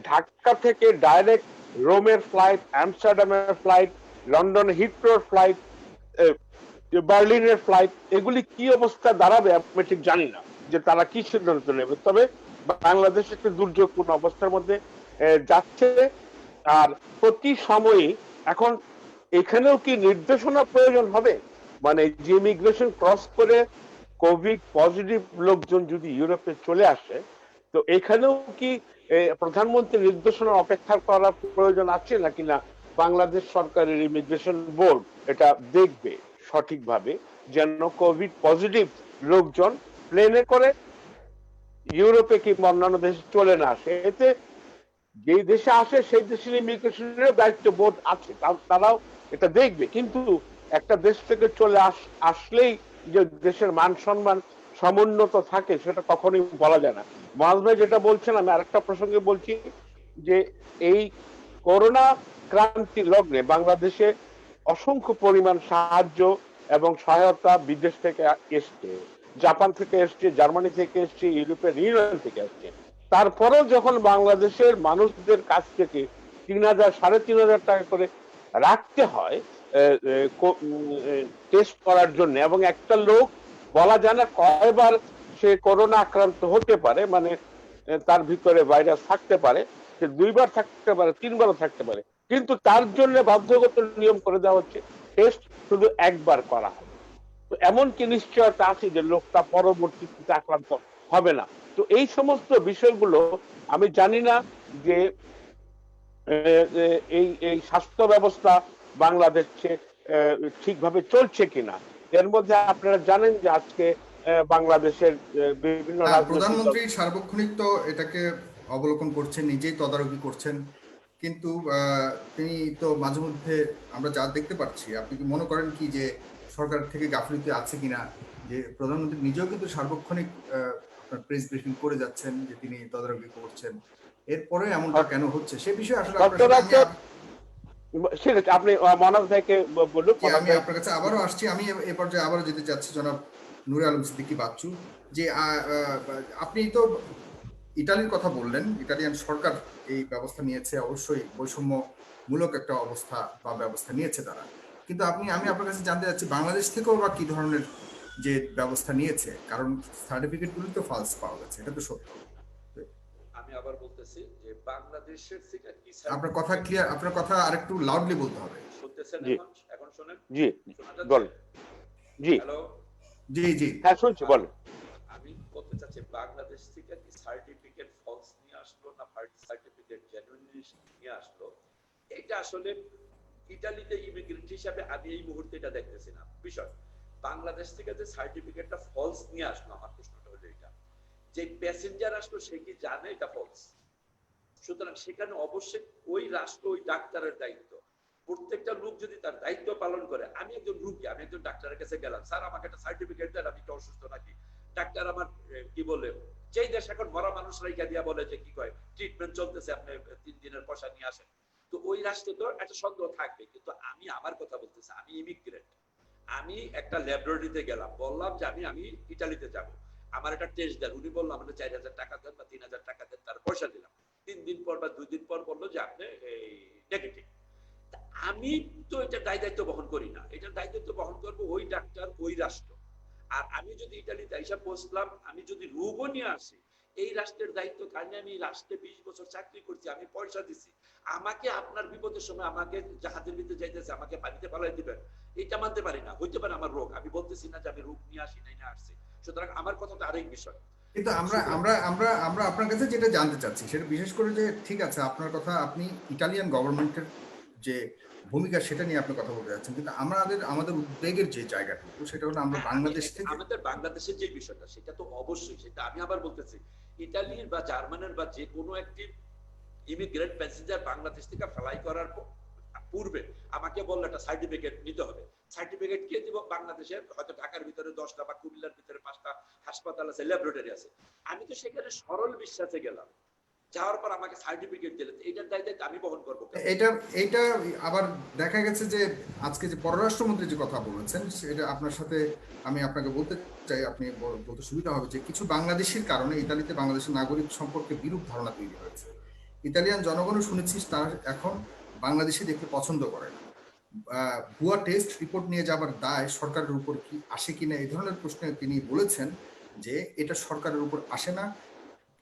ঢাকা থেকে ডাইরেক্ট রোমের ফ্লাইট, আমস্টারডামের ফ্লাইট, লন্ডন হিথ্রোর ফ্লাইট, বার্লিনের ফ্লাইট, এগুলি কি অবস্থা দাঁড়াবে আমি ঠিক জানি না যে তারা কি সিদ্ধান্ত নেবে। তবে বাংলাদেশ একটি দুর্যোগপূর্ণ অবস্থার মধ্যে যাচ্ছে, আর প্রতি সময়ই এখন এখানেও কি নির্দেশনা প্রয়োজন হবে, মানে যে ইমিগ্রেশন ক্রস করে কোভিড পজিটিভ লোকজন যদি ইউরোপে চলে আসে তো এখানেও কি প্রধানমন্ত্রীর নির্দেশনা অপেক্ষা করার প্রয়োজন আছে নাকি না বাংলাদেশ সরকারের ইমিগ্রেশন বোর্ড এটা দেখবে সঠিকভাবে যেন কোভিড পজিটিভ লোকজন প্লেনে করে ইউরোপে কিংবা অন্যান্য দেশে চলে না আসে। এতে যেই দেশে আসে সেই দেশের ইমিগ্রেশনের দায়িত্ব বোর্ড আছে, তারাও এটা দেখবে, কিন্তু একটা দেশ থেকে চলে আসলেই যে দেশের মান সম্মান সমুন্নত থাকে সেটা কখনোই বলা যায় না। মহাজ ভাই যেটা বলছেন আমি আরেকটা প্রসঙ্গে বলছি যে এই করোনা ক্রান্তি লগ্নে বাংলাদেশে অসংখ্য পরিমাণ সাহায্য এবং সহায়তা বিদেশ থেকে এসছে, জাপান থেকে এসছে, জার্মানি থেকে এসছে, ইউরোপের ইউনিয়ন থেকে আসছে। তারপরেও যখন বাংলাদেশের মানুষদের কাছ থেকে 3,000 3,500 টাকা করে রাখতে হয় টেস্ট করার জন্য, এবং একটা লোক বলা যায় না কয়বার সে করোনা আক্রান্ত হতে পারে, মানে তার ভিতরে ভাইরাস থাকতে পারে, সে 2বার থাকতে পারে, 3বারও থাকতে পারে, কিন্তু তার জন্য বাধ্যগত নিয়ম করে দেওয়া হচ্ছে টেস্ট শুধু একবার করা হয়। তো এমন কি নিশ্চয়তা আছে যে লোকটা পরবর্তীতে আক্রান্ত হবে না? তো এই সমস্ত বিষয়গুলো আমি জানি না যে এই স্বাস্থ্য ব্যবস্থা বাংলাদেশে ঠিকভাবে চলছে কিনা। এর মধ্যে আপনারা জানেন যে আজকে বাংলাদেশের বিভিন্ন প্রধানমন্ত্রী সার্বক্ষণিক তো এটাকে অবলোকন করছেন, নিজেই তদারকি করছেন, কিন্তু তিনি তো মাঝে মধ্যে আমরা যা দেখতে পাচ্ছি, আপনি কি মনে করেন কি যে সরকার থেকে গাফিলতি আছে কিনা, যে প্রধানমন্ত্রী নিজেও কিন্তু সার্বক্ষণিক প্রেস ব্রিফিং করে যাচ্ছেন যে তিনি তদারকি করছেন, এরপরে এমনটা কেন হচ্ছে সে বিষয়ে আসলে আপনি মনোজ ভাইকে বলুন। আমি আপনার কাছে আবারও আসছি, আমি এ পর্যায়ে আবারও যেতে চাচ্ছি জনাব নূরে আলম সিদ্দিকী বাচ্চু, যে আপনি তো ইতালির কথা বললেন, ইতালিয়ান সরকার এই ব্যবস্থা নিয়েছে, অবশ্যই বৈষম্যমূলক একটা অবস্থা বা ব্যবস্থা নিয়েছে তারা, কিন্তু আমি আপনার কাছে জানতে চাচ্ছি বাংলাদেশ থেকেও বা কি ধরনের যে ব্যবস্থা নিয়েছে, কারণ সার্টিফিকেটগুলি তো ফালস পাওয়া গেছে, এটা তো সত্য। আমি আবার বলতেছি যে বাংলাদেশের থেকে কি আপনার কথা ক্লিয়ার, আপনার কথা আরেকটু লাউডলি বলতে হবে। শুনতেছেন? জি। এখন শোনেন? জি শোনা যাচ্ছে? বলেন। জি হ্যালো, জি জি। হ্যাঁ শুনছি, বলেন। আমি বলতে চাচ্ছি বাংলাদেশ থেকে কি সার্টিফিকেট ফলস নিয়ে আসলো না সার্টিফিকেট জেনুইন নিয়ে আসলো, এটা আসলে ইতালিতে ইমিগ্রেন্ট হিসাবে আমি এই মুহূর্তে এটা দেখতেছি না বিষয়। বাংলাদেশ থেকে যে সার্টিফিকেটটা ফলস নিয়ে আসলো, আমার প্রশ্নটা হলো এটা, যে প্যাসেঞ্জার আসলো সে কি জানে এটা ফলস? সুতরাং সেখানে অবশ্যই ওই রাষ্ট্র, ওই ডাক্তারের দায়িত্ব। প্রত্যেকটা লোক যদি তার দায়িত্ব পালন করে, আমি একজন রোগী, আমি একজন ডাক্তারের কাছে গেলাম, স্যার আমাকে একটা সার্টিফিকেট দেন, আমি কি অসুস্থ নাকি? ডাক্তার আমার কি বলে, যেই দেশ এখন মরা মানুষ রেখা দিয়া বলে যে কি কয় ট্রিটমেন্ট চলতেছে, আপনি 3 দিনের পয়সা নিয়ে আসেন। তো ওই রাষ্ট্রে তো একটা সন্দেহ থাকবে। কিন্তু আমি আমার কথা বলতেছি, আমি ইমিগ্রেন্ট, আমি একটা ল্যাবরেটরিতে গেলাম, বললাম যে আমি ইতালিতে যাব, আমার একটা টেস্ট দেন। উনি বললাম আমাকে 4000 টাকা দেন বা 3000 টাকা দেন, তার পয়সা দিলাম। 3 দিন পর বা 2 দিন পর বললো যে আপনি নেগেটিভ। আমি তো এটা দায়িত্ব বহন করি না, এটার দায়িত্ব বহন করবো ওই ডাক্তার, ওই রাষ্ট্র। আর আমি যদি ইতালিতে আইসা পৌঁছলাম, আমি যদি রোগও নিয়ে আসি, এই রাষ্ট্রের দায়িত্ব কারণে আমি রাষ্ট্রে 20 বছর চাকরি করছি, আমি পয়সা দিছি, আমাকে আপনার বিপদের সময় আমাকে জাহাজের ভিতরে যাইতেছে, আমাকে পানিতে ফেলাই দিবেন, এটা মানতে পারি না। হইতে পারে আমার রোগ, আমি বলতেছি না যে আমি রোগ নিয়ে আসি নাই, না আসছি। সুতরাং আমার কথাটা আরেক বিষয়। কিন্তু আমরা আমরা আমরা আমরা আপনার কাছে যেটা জানতে চাচ্ছি সেটা বিশেষ করে যে, ঠিক আছে আপনার কথা, আপনি ইটালিয়ান গভর্নমেন্টের যে ভূমিকা সেটা নিয়ে আপনি কথা বলতে যাচ্ছেন, কিন্তু আমাদের উদ্বেগের যে জায়গাটুকু সেটা হলো আমরা বাংলাদেশ থেকে, আমাদের বাংলাদেশের যে বিষয়টা সেটা তো অবশ্যই, সেটা আমি আবার বলতেছি, ইতালির বা জার্মানের বা যে কোনো একটি ইমিগ্রেন্ট প্যাসেঞ্জার বাংলাদেশ থেকে ফ্লাই করার পূর্বে আমাকে বললো একটা সার্টিফিকেট নিতে হবে। সার্টিফিকেট কে দিব? বাংলাদেশের হয়তো ঢাকার ভিতরে 10টা বা কুমিল্লার ভিতরে 5টা হাসপাতাল আছে, ল্যাবরেটরি আছে। আমি তো সেখানে সরল বিশ্বাসে গেলাম, যাওয়ার পর আমাকে সার্টিফিকেট দিলেন, এইটার দায়িত্ব আমি বহন করবো। এটা আবার দেখা গেছে যে আজকে যে পররাষ্ট্রমন্ত্রী যে কথা বলেছেন সেটা আপনার সাথে আমি আপনাকে বলতে চাই, আপনি বলতে সুবিধা হবে যে কিছু বাংলাদেশির কারণে ইতালিতে বাংলাদেশের নাগরিক সম্পর্কে বিরূপ ধারণা তৈরি হয়েছে। ইতালিয়ান জনগণও শুনেছি তারা এখন বাংলাদেশি দেখতে পছন্দ করে না। ভুয়া টেস্ট রিপোর্ট নিয়ে যাবার দায় সরকারের উপর কি আসে কিনা, এই ধরনের প্রশ্নে তিনি বলেছেন যে এটা সরকারের উপর আসে না,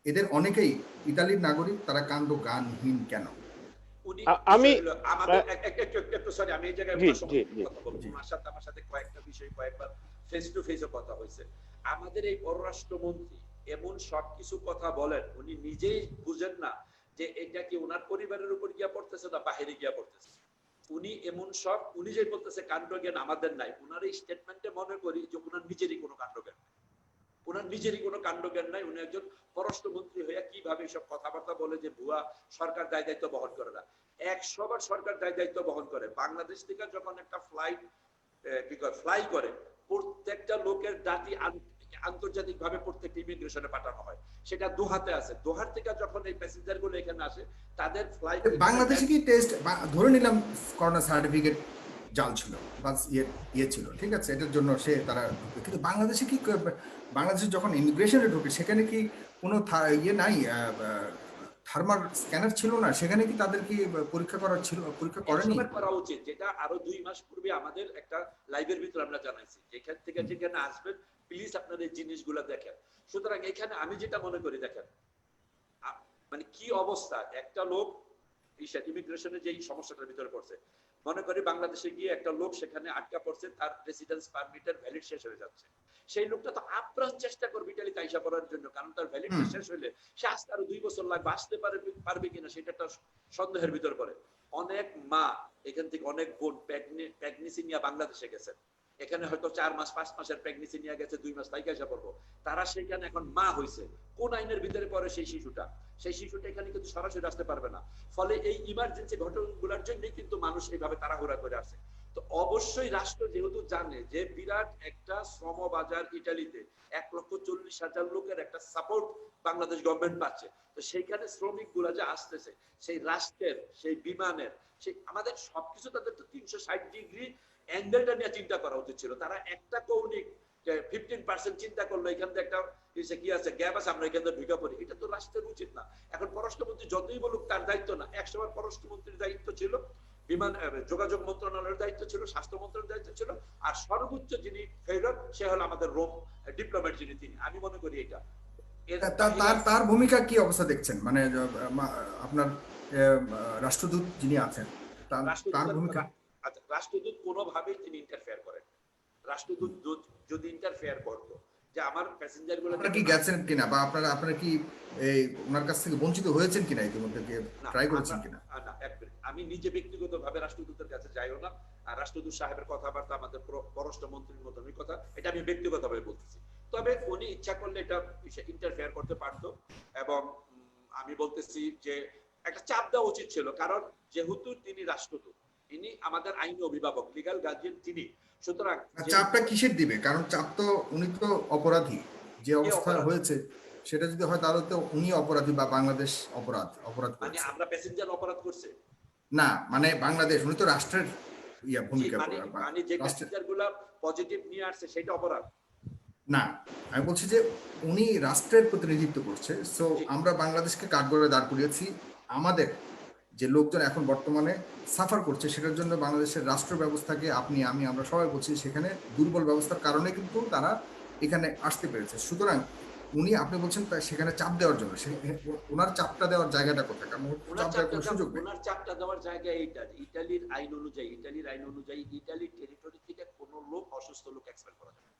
এদের অনেকেই ইতালির নাগরিক, তারা কাণ্ড জ্ঞানহীন কেন? আমি একটু সরি, আমি এই জায়গায় কথা বলবো। আমার সাথে কয়েকটা বিষয় কয়েকবার ফেস টু ফেসে কথা হয়েছে। আমাদের এই পররাষ্ট্রমন্ত্রী এমন সব কিছু কথা বলেন, উনি নিজেই বুঝেন না যে এটা কি ওনার পরিবারের উপর গিয়া পড়তেছে না বাহিরে গিয়া পড়তেছে। উনি এমন সব, উনি যে বলতেছে কাণ্ড জ্ঞান আমাদের নাই, ওনার এই স্টেটমেন্টে মনে করি যে ওনার নিজেরই কোনো কাণ্ড জ্ঞান নাই, ওনার নিজেরই কোনো কাণ্ড জ্ঞান নাই। উনি একজন পররাষ্ট্রমন্ত্রী হইয়া কিভাবে সব কথাবার্তা বলে যে ভুয়া সরকার দায়িত্ব বহন করে না। 100 বার সরকার দায়িত্ব বহন করে। বাংলাদেশ থেকে যখন একটা ফ্লাইট ফ্লাই করে, প্রত্যেকটা লোকের ডাটি আন্তর্জাতিক ভাবে প্রত্যেকটা ইমিগ্রেশনে পাঠানো হয়, সেটা দোহাতে আছে। দোহার থেকে যখন এই প্যাসেঞ্জার গুলো এখানে আসে, তাদের ফ্লাইট বাংলাদেশে কি টেস্ট, ধরে নিলাম করোনা সার্টিফিকেট জাল ছিল বা ইয়ে ছিল, ঠিক আছে, এটার জন্য তারা, কিন্তু বাংলাদেশে কি, বাংলাদেশে যখন ইমিগ্রেশনে ঢোকে সেখানে কি কোনো ইয়ে নাই, থার্মাল স্ক্যানার ছিল না, সেখানে কি তাদের কি পরীক্ষা করা ছিল, পরীক্ষা করেনি? করা উচিত, যেটা আরো 2 মাস পূর্বে আমাদের একটা লাইভের ভিতর আমরা জানাইছি, যেখান থেকে যেখানে আসবেন প্লিজ আপনার এই জিনিসগুলো দেখেন। সুতরাং এখানে আমি যেটা মনে করি, দেখেন মানে কি অবস্থা, একটা লোক ইমিগ্রেশনে যেই সমস্যাটার ভিতরে পড়ছে, মনে করি বাংলাদেশে গিয়ে একটা লোক সেখানে আটকা পড়ছে, তার রেসিডেন্স পারমিটের ভ্যালিড শেষ হয়ে যাচ্ছে, সেই লোকটা তো আপ্রাণ চেষ্টা করবে ইতালিতে আইসা পড়ার জন্য, কারণ তার ভ্যালিড শেষ হইলে সে আসতে আরো 2 বছর লাগবে, আসতে পারবে কিনা সেটা একটা সন্দেহের ভিতর পড়ে। অনেক মা এখান থেকে, অনেক বোন প্রেগনেন্সি নিয়ে বাংলাদেশে গেছেন, এখানে হয়তো 4 মাস 5 মাসের প্রেগনেন্সি নিয়ে গেছে, 2 মাস তাই এসে পড়বো, তারা সেখানে এখন মা হয়েছে, কোন আইনের ভিতরে পড়ে সেই শিশুটা এখানে কিন্তু সরাসরি আসতে পারবে না। ফলে এই ইমার্জেন্সি ঘটনাগুলোর জন্যই কিন্তু মানুষ এইভাবে তাড়াহুড়া করে আসে। তো অবশ্যই রাষ্ট্র যেহেতু জানে যে বিরাট একটা শ্রম বাজার ইটালিতে, 1,40,000 লোকের একটা সাপোর্ট বাংলাদেশ গভর্নমেন্ট পাচ্ছে, তো সেইখানে শ্রমিক গুলা যে আসতেছে, সেই রাষ্ট্রের, সেই বিমানের, সেই আমাদের সবকিছু তাদের তো 360 ডিগ্রি অ্যাঙ্গেলটা নিয়ে চিন্তা করা উচিত ছিল। তারা একটা কৌণিক 15% চিন্তা করলো, এখান থেকে একটা কি আছে, গ্যাপ আছে, আমরা এখান থেকে ঢুকে পড়ি, এটা তো রাষ্ট্রের উচিত না। এখন পররাষ্ট্রমন্ত্রী যতই বলুক তার দায়িত্ব না, 100 বার পররাষ্ট্রমন্ত্রীর দায়িত্ব ছিল, বিমান যোগাযোগ মন্ত্রণালয়ের দায়িত্ব ছিল, স্বাস্থ্য মন্ত্রণালয়ের দায়িত্ব ছিল, আর সর্বোচ্চ যিনি ফেরত সে হলো আমাদের রোম ডিপ্লোম্যাট যিনি, তিনি, আমি মনে করি এটা। এর তার বাইরে তার তার ভূমিকা কি অবস্থা দেখছেন, মানে আপনার রাষ্ট্রদূত যিনি আছেন তার তার রাষ্ট্রদূত ভূমিকা? আচ্ছা, রাষ্ট্রদূত কোনোভাবেই তিনি ইন্টারফেয়ার করেন। রাষ্ট্রদূত যদি ইন্টারফেয়ার করতো যে আমার প্যাসেঞ্জার গুলো আপনারা কি গেছেন কিনা, বা আপনারা কি এই ওনার কাছ থেকে বঞ্চিত হয়েছেন কিনা, ইতিমধ্যে না, ট্রাই আমরা করেছেন কিনা? না, এক মিনিট। আমি নিজে ব্যক্তিগতভাবে রাষ্ট্রদূতের কাছে যাইও না, আর রাষ্ট্রদূত সাহেবের কথাবার্তা আমাদের পররাষ্ট্র মন্ত্রীর মতনই কথা, এটা আমি ব্যক্তিগতভাবে বলতেছি। তবে উনি ইচ্ছা করলে এটা ইন্টারফেয়ার করতে পারতো, এবং আমি বলতেছি যে একটা চাপ দেওয়া উচিত ছিল, কারণ যেহেতু তিনি রাষ্ট্রদূত, তিনি আমাদের আইনি অভিভাবক, লিগ্যাল গার্জিয়ান তিনি, সুতরাং চাপটা কিসের দিবে? কারণ চাপ তো, উনি তো অপরাধী, যে অবস্থা অপরাধী? হয়েছে সেটা যদি হয় তাহলে তো উনি অপরাধী, বা বাংলাদেশ অপরাধ মানে করেছে। আমরা প্যাসেঞ্জার অপরাধ করছে? না, মানে বাংলাদেশ, উনি তো রাষ্ট্রের ভূমিকা মানে যে রাষ্ট্রের। প্যাসেঞ্জার গুলা পজিটিভ নিয়ে আসছে সেটা অপরাধ? না, আমি বলছি যে উনি রাষ্ট্রের প্রতিনিধিত্ব করছে, সো আমরা বাংলাদেশকে কাঠগড়ায় দাঁড় করিয়েছি। আমাদের যে লোকজন এখন বর্তমানে সাফার করছে, সেটার জন্য বাংলাদেশের রাষ্ট্র ব্যবস্থাকে, আপনি আমি আমরা সবাই বলছি, সেখানে দুর্বল ব্যবস্থার কারণে কিন্তু তারা এখানে আসতে পেরেছে। সুতরাং উনি, আপনি বলছেন সেখানে চাপ দেওয়ার জন্য, ওনার চাপটা দেওয়ার জায়গাটা কোথায়? কারণ চাপ দেওয়ার কোনো সুযোগ নেই। ওনার চাপটা দেওয়ার জায়গা এইটা, ইতালির আইন অনুযায়ী, ইতালির টেরিটরি থেকে কোনো লোক, অসুস্থ লোক এক্সপেল করা যাবে না।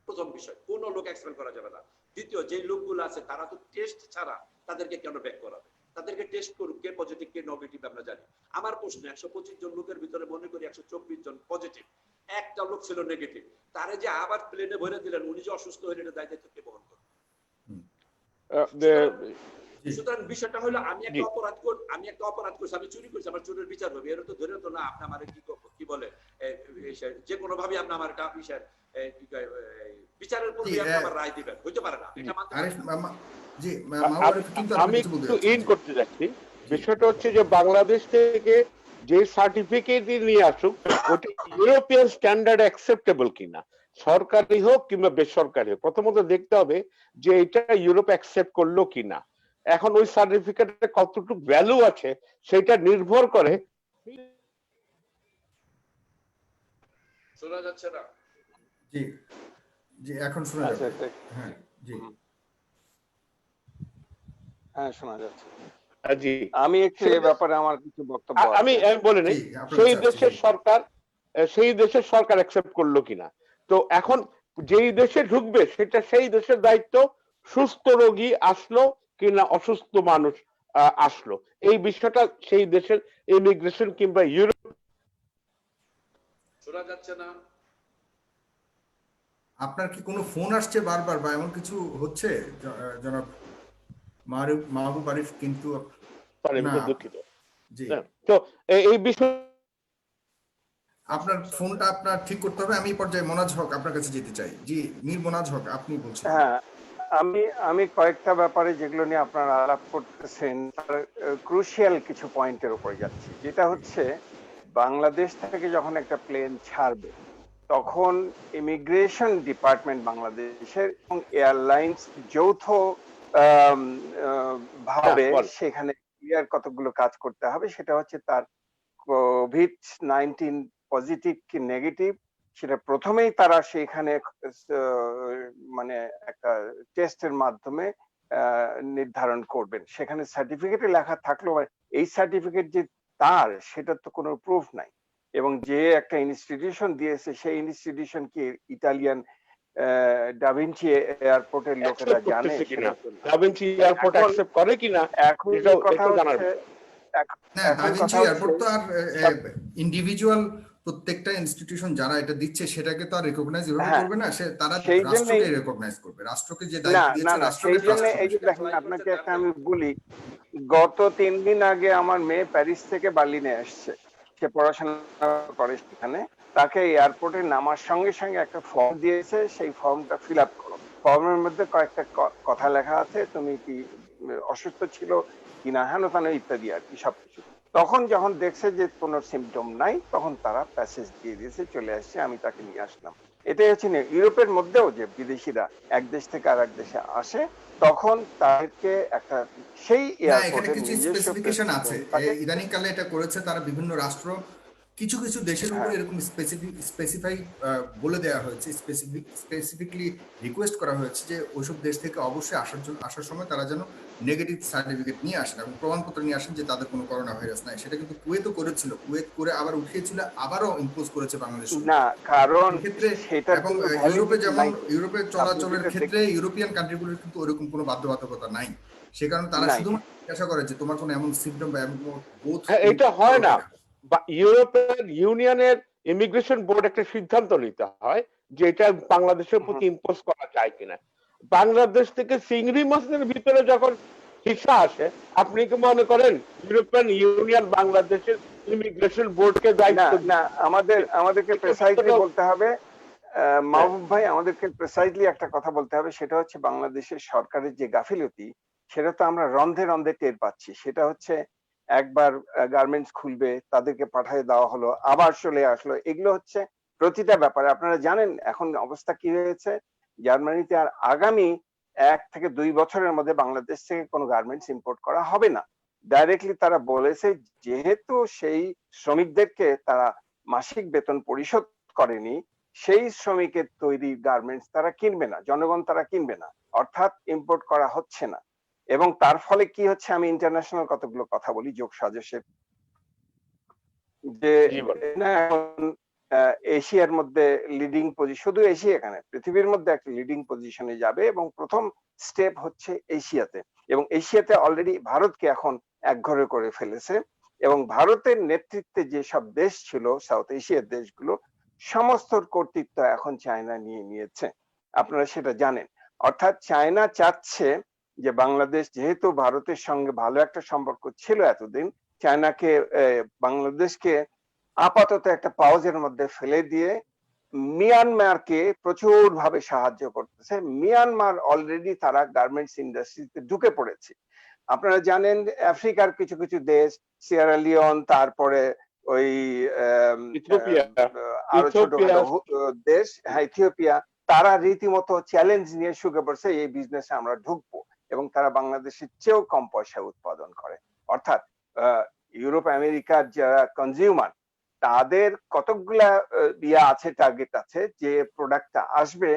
প্রথম বিষয়, কোনো লোক এক্সপেল করা যাবে না। দ্বিতীয়, যে লোকগুলো আছে তারা তো টেস্ট ছাড়া তাদেরকে কেন ব্যাক করাবে? তাদেরকে টেস্ট করুক, কে পজিটিভ কে নেগেটিভ আমরা জানি। আমার প্রশ্ন, 125 জন লোকের ভিতরে মনে করি 124 জন পজিটিভ, একটা লোক ছিল নেগেটিভ, তারে যে আবার প্লেনে ভরে দিলেন, উনি যে অসুস্থ হইলেন, এটা দায়িত্ব কে বহন করবে? সুতরাং বিষয়টা হলো, আমি একটা অপরাধ করছি, আমি চুরি করছি, আমার চুরির বিচার হবে, এর তো ধরে তো না আপনি আমার কি বলে যে কোনো ভাবে আপনি আমার একটা বিচারের পূর্বে আপনি আমার রায় দিবেন, হইতে পারে না, এটা মানতে পারি না। জি, আমি একটু ইন করতে যাচ্ছি। বিষয়টা হচ্ছে যে বাংলাদেশ থেকে যে সার্টিফিকেট নিয়ে আসুক, ওটা ইউরোপিয়ান স্ট্যান্ডার্ড অ্যাকসেপ্টেবল কিনা, সরকারি হোক কিংবা বেসরকারি হোক, প্রথমত দেখতে হবে যে এটা ইউরোপ অ্যাকসেপ্ট করলো কিনা। এখন ওই সার্টিফিকেটে কতটুকু ভ্যালু আছে সেটা নির্ভর করে। শোনা যাচ্ছে না? জি জি, এখন শোনা যাচ্ছে। হ্যাঁ জি, হ্যাঁ শোনা যাচ্ছে। জি, আমি একটু এই ব্যাপারে আমার কিছু বক্তব্য আমি বলে নিই, সেই দেশের সরকার অ্যাকসেপ্ট করলো কিনা। তো এখন যেই দেশে ঢুকবে সেটা সেই দেশের দায়িত্ব, সুস্থ রোগী আসলো কিনা অসুস্থ মানুষ আসলো, এই বিষয়টা সেই দেশের ইমিগ্রেশন কিংবা ইউরোপ। শোনা যাচ্ছে না? আপনার কি কোনো ফোন আসছে বারবার, বা এমন কিছু হচ্ছে জনাব মাহবুব আরিফ? কিন্তু না, দুঃখিত। জি, তো এই বিষয় আপনার ফোনটা আপনার ঠিক করতে হবে। আমি পর্যায়ে মোনাজ হক আপনার কাছে যেতে চাই। জি, মীর মোনাজ হক, আপনি বলছেন। হ্যাঁ, আমি কয়েকটা ব্যাপারে যেগুলো নিয়ে আপনারা আলাপ করতেছেন তার ক্রুশিয়াল কিছু পয়েন্টের উপরে যাচ্ছি, যেটা হচ্ছে বাংলাদেশ থেকে যখন একটা প্লেন ছাড়বে তখন ইমিগ্রেশন ডিপার্টমেন্ট বাংলাদেশের এবং এয়ারলাইন্স যৌথ ভাবে সেখানে ক্লিয়ার কতগুলো কাজ করতে হবে। সেটা হচ্ছে তার কোভিড-19 পজিটিভ কি নেগেটিভ, সেটা প্রথমেই তারা সেখানে মানে একটা টেস্টের মাধ্যমে নির্ধারণ করবেন। সেখানে সার্টিফিকেটে লেখা থাকলেও এই সার্টিফিকেট যে তার, সেটার তো কোনো প্রুফ নাই, এবং যে একটা ইনস্টিটিউশন দিয়েছে সেই ইনস্টিটিউশন কি ইটালিয়ান ডাভিঞ্চি এয়ারপোর্টের লোকেরা জানে? ডাভিঞ্চি এয়ারপোর্ট অ্যাকসেপ্ট করে কিনা এখন কথা হচ্ছে, ডাভিঞ্চি এয়ারপোর্ট তো আর ইন্ডিভিজুয়াল প্রত্যেকটা ইনস্টিটিউশন যারা এটা দিচ্ছে সেটাকে তো আর রিকগনাইজ এভাবে করবে না, সে তারা রাষ্ট্রকে রিকগনাইজ করবে, রাষ্ট্রকে যে দায়িত্ব দিয়েছে রাষ্ট্রকে ট্রাস্ট করবে। এই যে দেখেন, আপনাকে একটা আমি বলি, গত 3 দিন আগে আমার মেয়ে প্যারিস থেকে বার্লিনে আসছে, সে পড়াশোনা করে সেখানে। তাকে এয়ারপোর্টে নামার সঙ্গে সঙ্গে একটা ফর্ম দিয়েছে, সেই ফর্মটা ফিল আপ করো। ফর্মের মধ্যে কয়েকটা কথা লেখা আছে, তুমি কি অসুস্থ ছিল কিনা, হেন তেন ইত্যাদি আর কি সবকিছু। তখন যখন দেখছে যে কোনো সিমটম নাই, তখন তারা প্যাসেজ দিয়ে দিয়েছে, চলে আসছে, আমি তাকে নিয়ে আসলাম। এটাই হচ্ছে ইউরোপের মধ্যেও যে বিদেশিরা এক দেশ থেকে আর এক দেশে আসে, তখন তাদেরকে একটা সেই এয়ারপোর্টে কিছু স্পেসিফিকেশন আছে। ইদানিং কালে এটা করেছে তারা, বিভিন্ন রাষ্ট্র কিছু কিছু দেশের উপরে হ্যাঁ এরকম স্পেসিফাই বলে দেওয়া হয়েছে, স্পেসিফিকলি রিকোয়েস্ট করা হয়েছে যে ওইসব দেশ থেকে অবশ্যই আসার সময় তারা যেন নেগেটিভ সার্টিফিকেট নিয়ে আসেন এবং প্রমাণপত্র নিয়ে আসেন যে তাদের কোনো করোনা ভাইরাস নাই। সেটা কিন্তু কুয়েতও করেছিল, কুয়েত করে আবার উঠিয়েছিল, আবারও ইম্পোজ করেছে বাংলাদেশের উপর। না, কারণ এক্ষেত্রে সেটার এবং কোনো ইউরোপে ভ্যালিডিটি যেমন নাই তো। ইউরোপে আপনি চলাচলের যেটা ক্ষেত্রে ইউরোপিয়ান কান্ট্রিগুলোর কিন্তু ওরকম কোনো বাধ্যবাধকতা নাই। সে কারণে তারা নাই, শুধুমাত্র জিজ্ঞাসা করে যে তোমার কোনো এমন সিম্পটম বা এমন বোধ হ্যাঁ, তুমি এটা হয় করো না। কিনা। বা ইউরোপের ইউনিয়নের ইমিগ্রেশন বোর্ড একটা সিদ্ধান্ত নিতে হয় যে এটা বাংলাদেশের প্রতি ইম্পোজ করা যায় কিনা। বাংলাদেশ থেকে চিংড়ি মাছের ভিতরে যখন ভিসা আসে, আপনি কি মনে করেন ইউরোপিয়ান ইউনিয়ন বাংলাদেশের ইমিগ্রেশন বোর্ডকে না দায়িত্ব না, আমাদেরকে এটা প্রেসাইজলি কতটা- বলতে হবে। হ্যাঁ, মাহবুব ভাই, আমাদেরকে প্রেসাইজলি একটা কথা বলতে হবে, সেটা হচ্ছে বাংলাদেশের সরকারের যে গাফিলতি, সেটা তো আমরা রন্ধে রন্ধে টের পাচ্ছি। সেটা হচ্ছে একবার গার্মেন্টস খুলবে, তাদেরকে পাঠিয়ে দেওয়া হলো, আবার চলে আসলো। এগুলো হচ্ছে প্রতিটা ব্যাপারে। আপনারা জানেন এখন অবস্থা কি হয়েছে জার্মানিতে, আর আগামী 1 থেকে 2 বছরের মধ্যে বাংলাদেশ থেকে কোনো গার্মেন্টস ইম্পোর্ট করা হবে না। ডাইরেক্টলি তারা বলেছে, যেহেতু সেই শ্রমিকদেরকে তারা মাসিক বেতন পরিশোধ করেনি, সেই শ্রমিকের তৈরি গার্মেন্টস তারা কিনবে না, জনগণ তারা কিনবে না, অর্থাৎ ইম্পোর্ট করা হচ্ছে না। এবং তার ফলে কি হচ্ছে, আমি ইন্টারন্যাশনাল কতগুলো কথা বলি যোগ সাজসে, যে জি বল। না এখন এশিয়ার মধ্যে লিডিং পজিশন, শুধু এশিয়া এখানে পৃথিবীর মধ্যে একটা লিডিং পজিশনে যাবে, এবং প্রথম স্টেপ হচ্ছে এশিয়াতে। এবং এশিয়াতে অলরেডি ভারতকে এখন একঘরে করে ফেলেছে, এবং ভারতের নেতৃত্বে যেসব দেশ ছিল সাউথ এশিয়ার দেশগুলো, সমস্ত কর্তৃত্ব এখন চায়না নিয়ে নিয়েছে। আপনারা সেটা জানেন। অর্থাৎ চায়না চাচ্ছে যে বাংলাদেশ, যেহেতু ভারতের সঙ্গে ভালো একটা সম্পর্ক ছিল এতদিন, চায়নাকে বাংলাদেশকে আপাতত একটা পাউজের মধ্যে ফেলে দিয়ে মিয়ানমারকে প্রচুর ভাবে সাহায্য করতেছে। মিয়ানমার অলরেডি তারা গার্মেন্টস ইন্ডাস্ট্রিতে ঢুকে পড়েছে। আপনারা জানেন আফ্রিকার কিছু কিছু দেশ, সিয়েরা লিওন, তারপরে ওই ইথিওপিয়া আরো ইথিওপিয়া ছোটখাটো দেশ, হ্যাঁ ইথিওপিয়া, তারা রীতিমতো চ্যালেঞ্জ নিয়ে শুকে পড়ছে এই বিজনেসে আমরা ঢুকবো, এবং তারা বাংলাদেশের চেয়েও কম পয়সা উৎপাদন করে। অর্থাৎ ইউরোপ আমেরিকার যারা কনজিউমার, তাদের কতগুলা আছে, টার্গেট আছে, যে প্রোডাক্টটা আসবে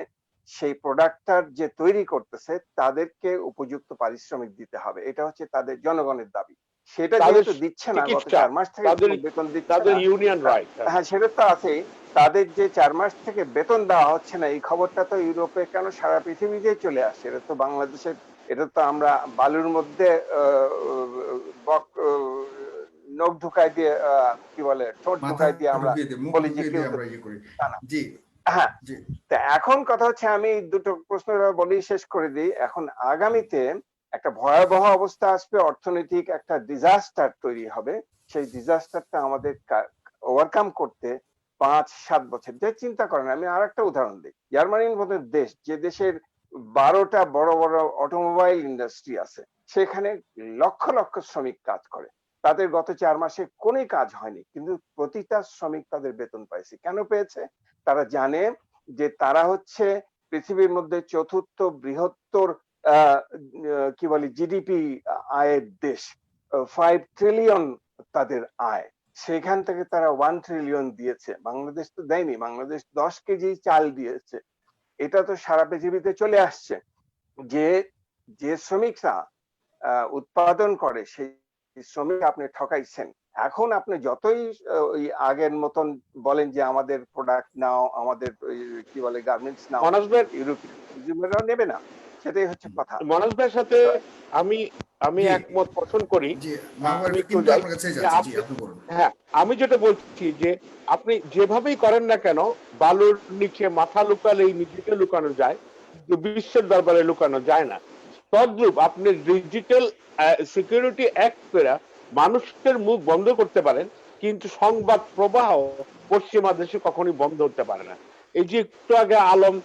সেই প্রোডাক্টটার যে তৈরি করতেছে তাদেরকে উপযুক্ত পারিশ্রমিক দিতে হবে। এটা হচ্ছে তাদের জনগণের দাবি। সেটা তাদের যেহেতু দিচ্ছে না, গত চিকিৎসা, 4 মাস থেকে তাদের কোনো বেতন দিচ্ছে তাদের না। Union right. হ্যাঁ, সেটা তো আছেই। তাদের যে 4 মাস থেকে বেতন দেওয়া হচ্ছে না, এই খবরটা তো ইউরোপে কেন সারা পৃথিবীতেই চলে আসে। এটা তো বাংলাদেশের, এটা তো আমরা বালুর মধ্যে নখ ঢুকাই দিয়ে, কি বলে, ঠোঁট মাথা ঢুকাই দিয়ে আমরা ঢুকিয়ে দিয়ে, মুখ বলি যে ঢুকিয়ে কেউ দিয়ে তো আমরা ইয়ে করি। তা না। জি হ্যাঁ, জি তা এখন কথা হচ্ছে, আমি দুটো প্রশ্ন বলি, শেষ করে দিই। এখন আগামীতে একটা ভয়াবহ অবস্থা আসবে, অর্থনৈতিক একটা ডিজাস্টার তৈরি হবে। সেই ডিজাস্টারটা আমাদের ওভারকাম করতে 5-7 বছর, যে চিন্তা করেন। আমি আর একটা উদাহরণ দিই, জার্মানির মতো দেশ, যে দেশের 12টা বড় বড় অটোমোবাইল ইন্ডাস্ট্রি আছে, সেখানে লক্ষ লক্ষ শ্রমিক কাজ করে। তাদের গত 4 মাসে কোনো কাজ হয়নি, কিন্তু প্রতিটা শ্রমিক তাদের বেতন পাইছে। কেন পেয়েছে? তারা জানে যে তারা হচ্ছে পৃথিবীর মধ্যে চতুর্থ বৃহত্তর কি বলি জিডিপি আয়ের দেশ। 5 ট্রিলিয়ন তাদের আয়, সেখান থেকে তারা 1 ট্রিলিয়ন দিয়েছে। বাংলাদেশ তো দেয়নি, বাংলাদেশ 10 কেজি চাল দিয়েছে। এটা তো সারা পৃথিবীতে চলে আসছে। যে যে শ্রমিকরা উৎপাদন করে, সেই শ্রমিক আপনি ঠকাইছেন। এখন আপনি যতই ওই আগের মতন বলেন যে আমাদের প্রোডাক্ট নাও, আমাদের কি বলে গার্মেন্টস নাও, মনোজ ভাই, ইউরোপিয়ান কনজিউমাররা নেবে না। সেটাই হচ্ছে কথা। মনোজ ভাইয়ের সাথে আমি আমি জি একমত পোষণ করি। জি মাহবুব আমি আরিফ একটু কিন্তু যাই আপনার কাছেই যে যাচ্ছে। জি আপনি, আপনি বলুন। হ্যাঁ, আমি যেটা বলছি যে আপনি যেভাবেই করেন না কেন, বালুর নিচে মাথা লুকালেই নিজেকে লুকানো যায়, কিন্তু বিশ্বের দরবারে লুকানো যায় না। তদ্রূপ আপনি ডিজিটাল সিকিউরিটি অ্যাক্ট করে মানুষের মুখ বন্ধ করতে পারেন, কিন্তু সংবাদ প্রবাহ পশ্চিমা দেশে কখনোই বন্ধ হতে পারে না। এই যে একটু আগে আলম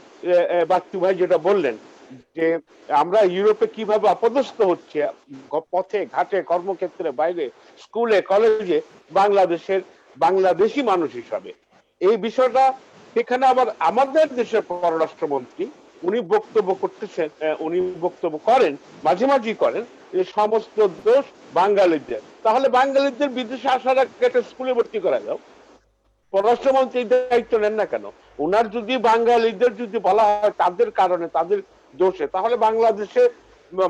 বাচ্চু ভাই যেটা বললেন যে আমরা ইউরোপে কিভাবে অপদস্থ হচ্ছে, পথে ঘাটে কর্মক্ষেত্রে বাইরে স্কুলে কলেজে বাংলাদেশি মানুষ হিসাবে, এই বিষয়টা সেখানে আবার আমাদের দেশের পররাষ্ট্রমন্ত্রী উনি বক্তব্য করতেছেন, উনি বক্তব্য করেন, মাঝে মাঝেই করেন যে সমস্ত দোষ বাঙালিদের। তাহলে বাঙালিদের বিদেশে আসার আগে একটা স্কুলে ভর্তি করা যাও, পররাষ্ট্রমন্ত্রী এই দায়িত্ব নেন না কেন? ওনার যদি বাঙালিদের যদি বলা হয় তাদের কারণে, তাদের দোষে, তাহলে বাংলাদেশে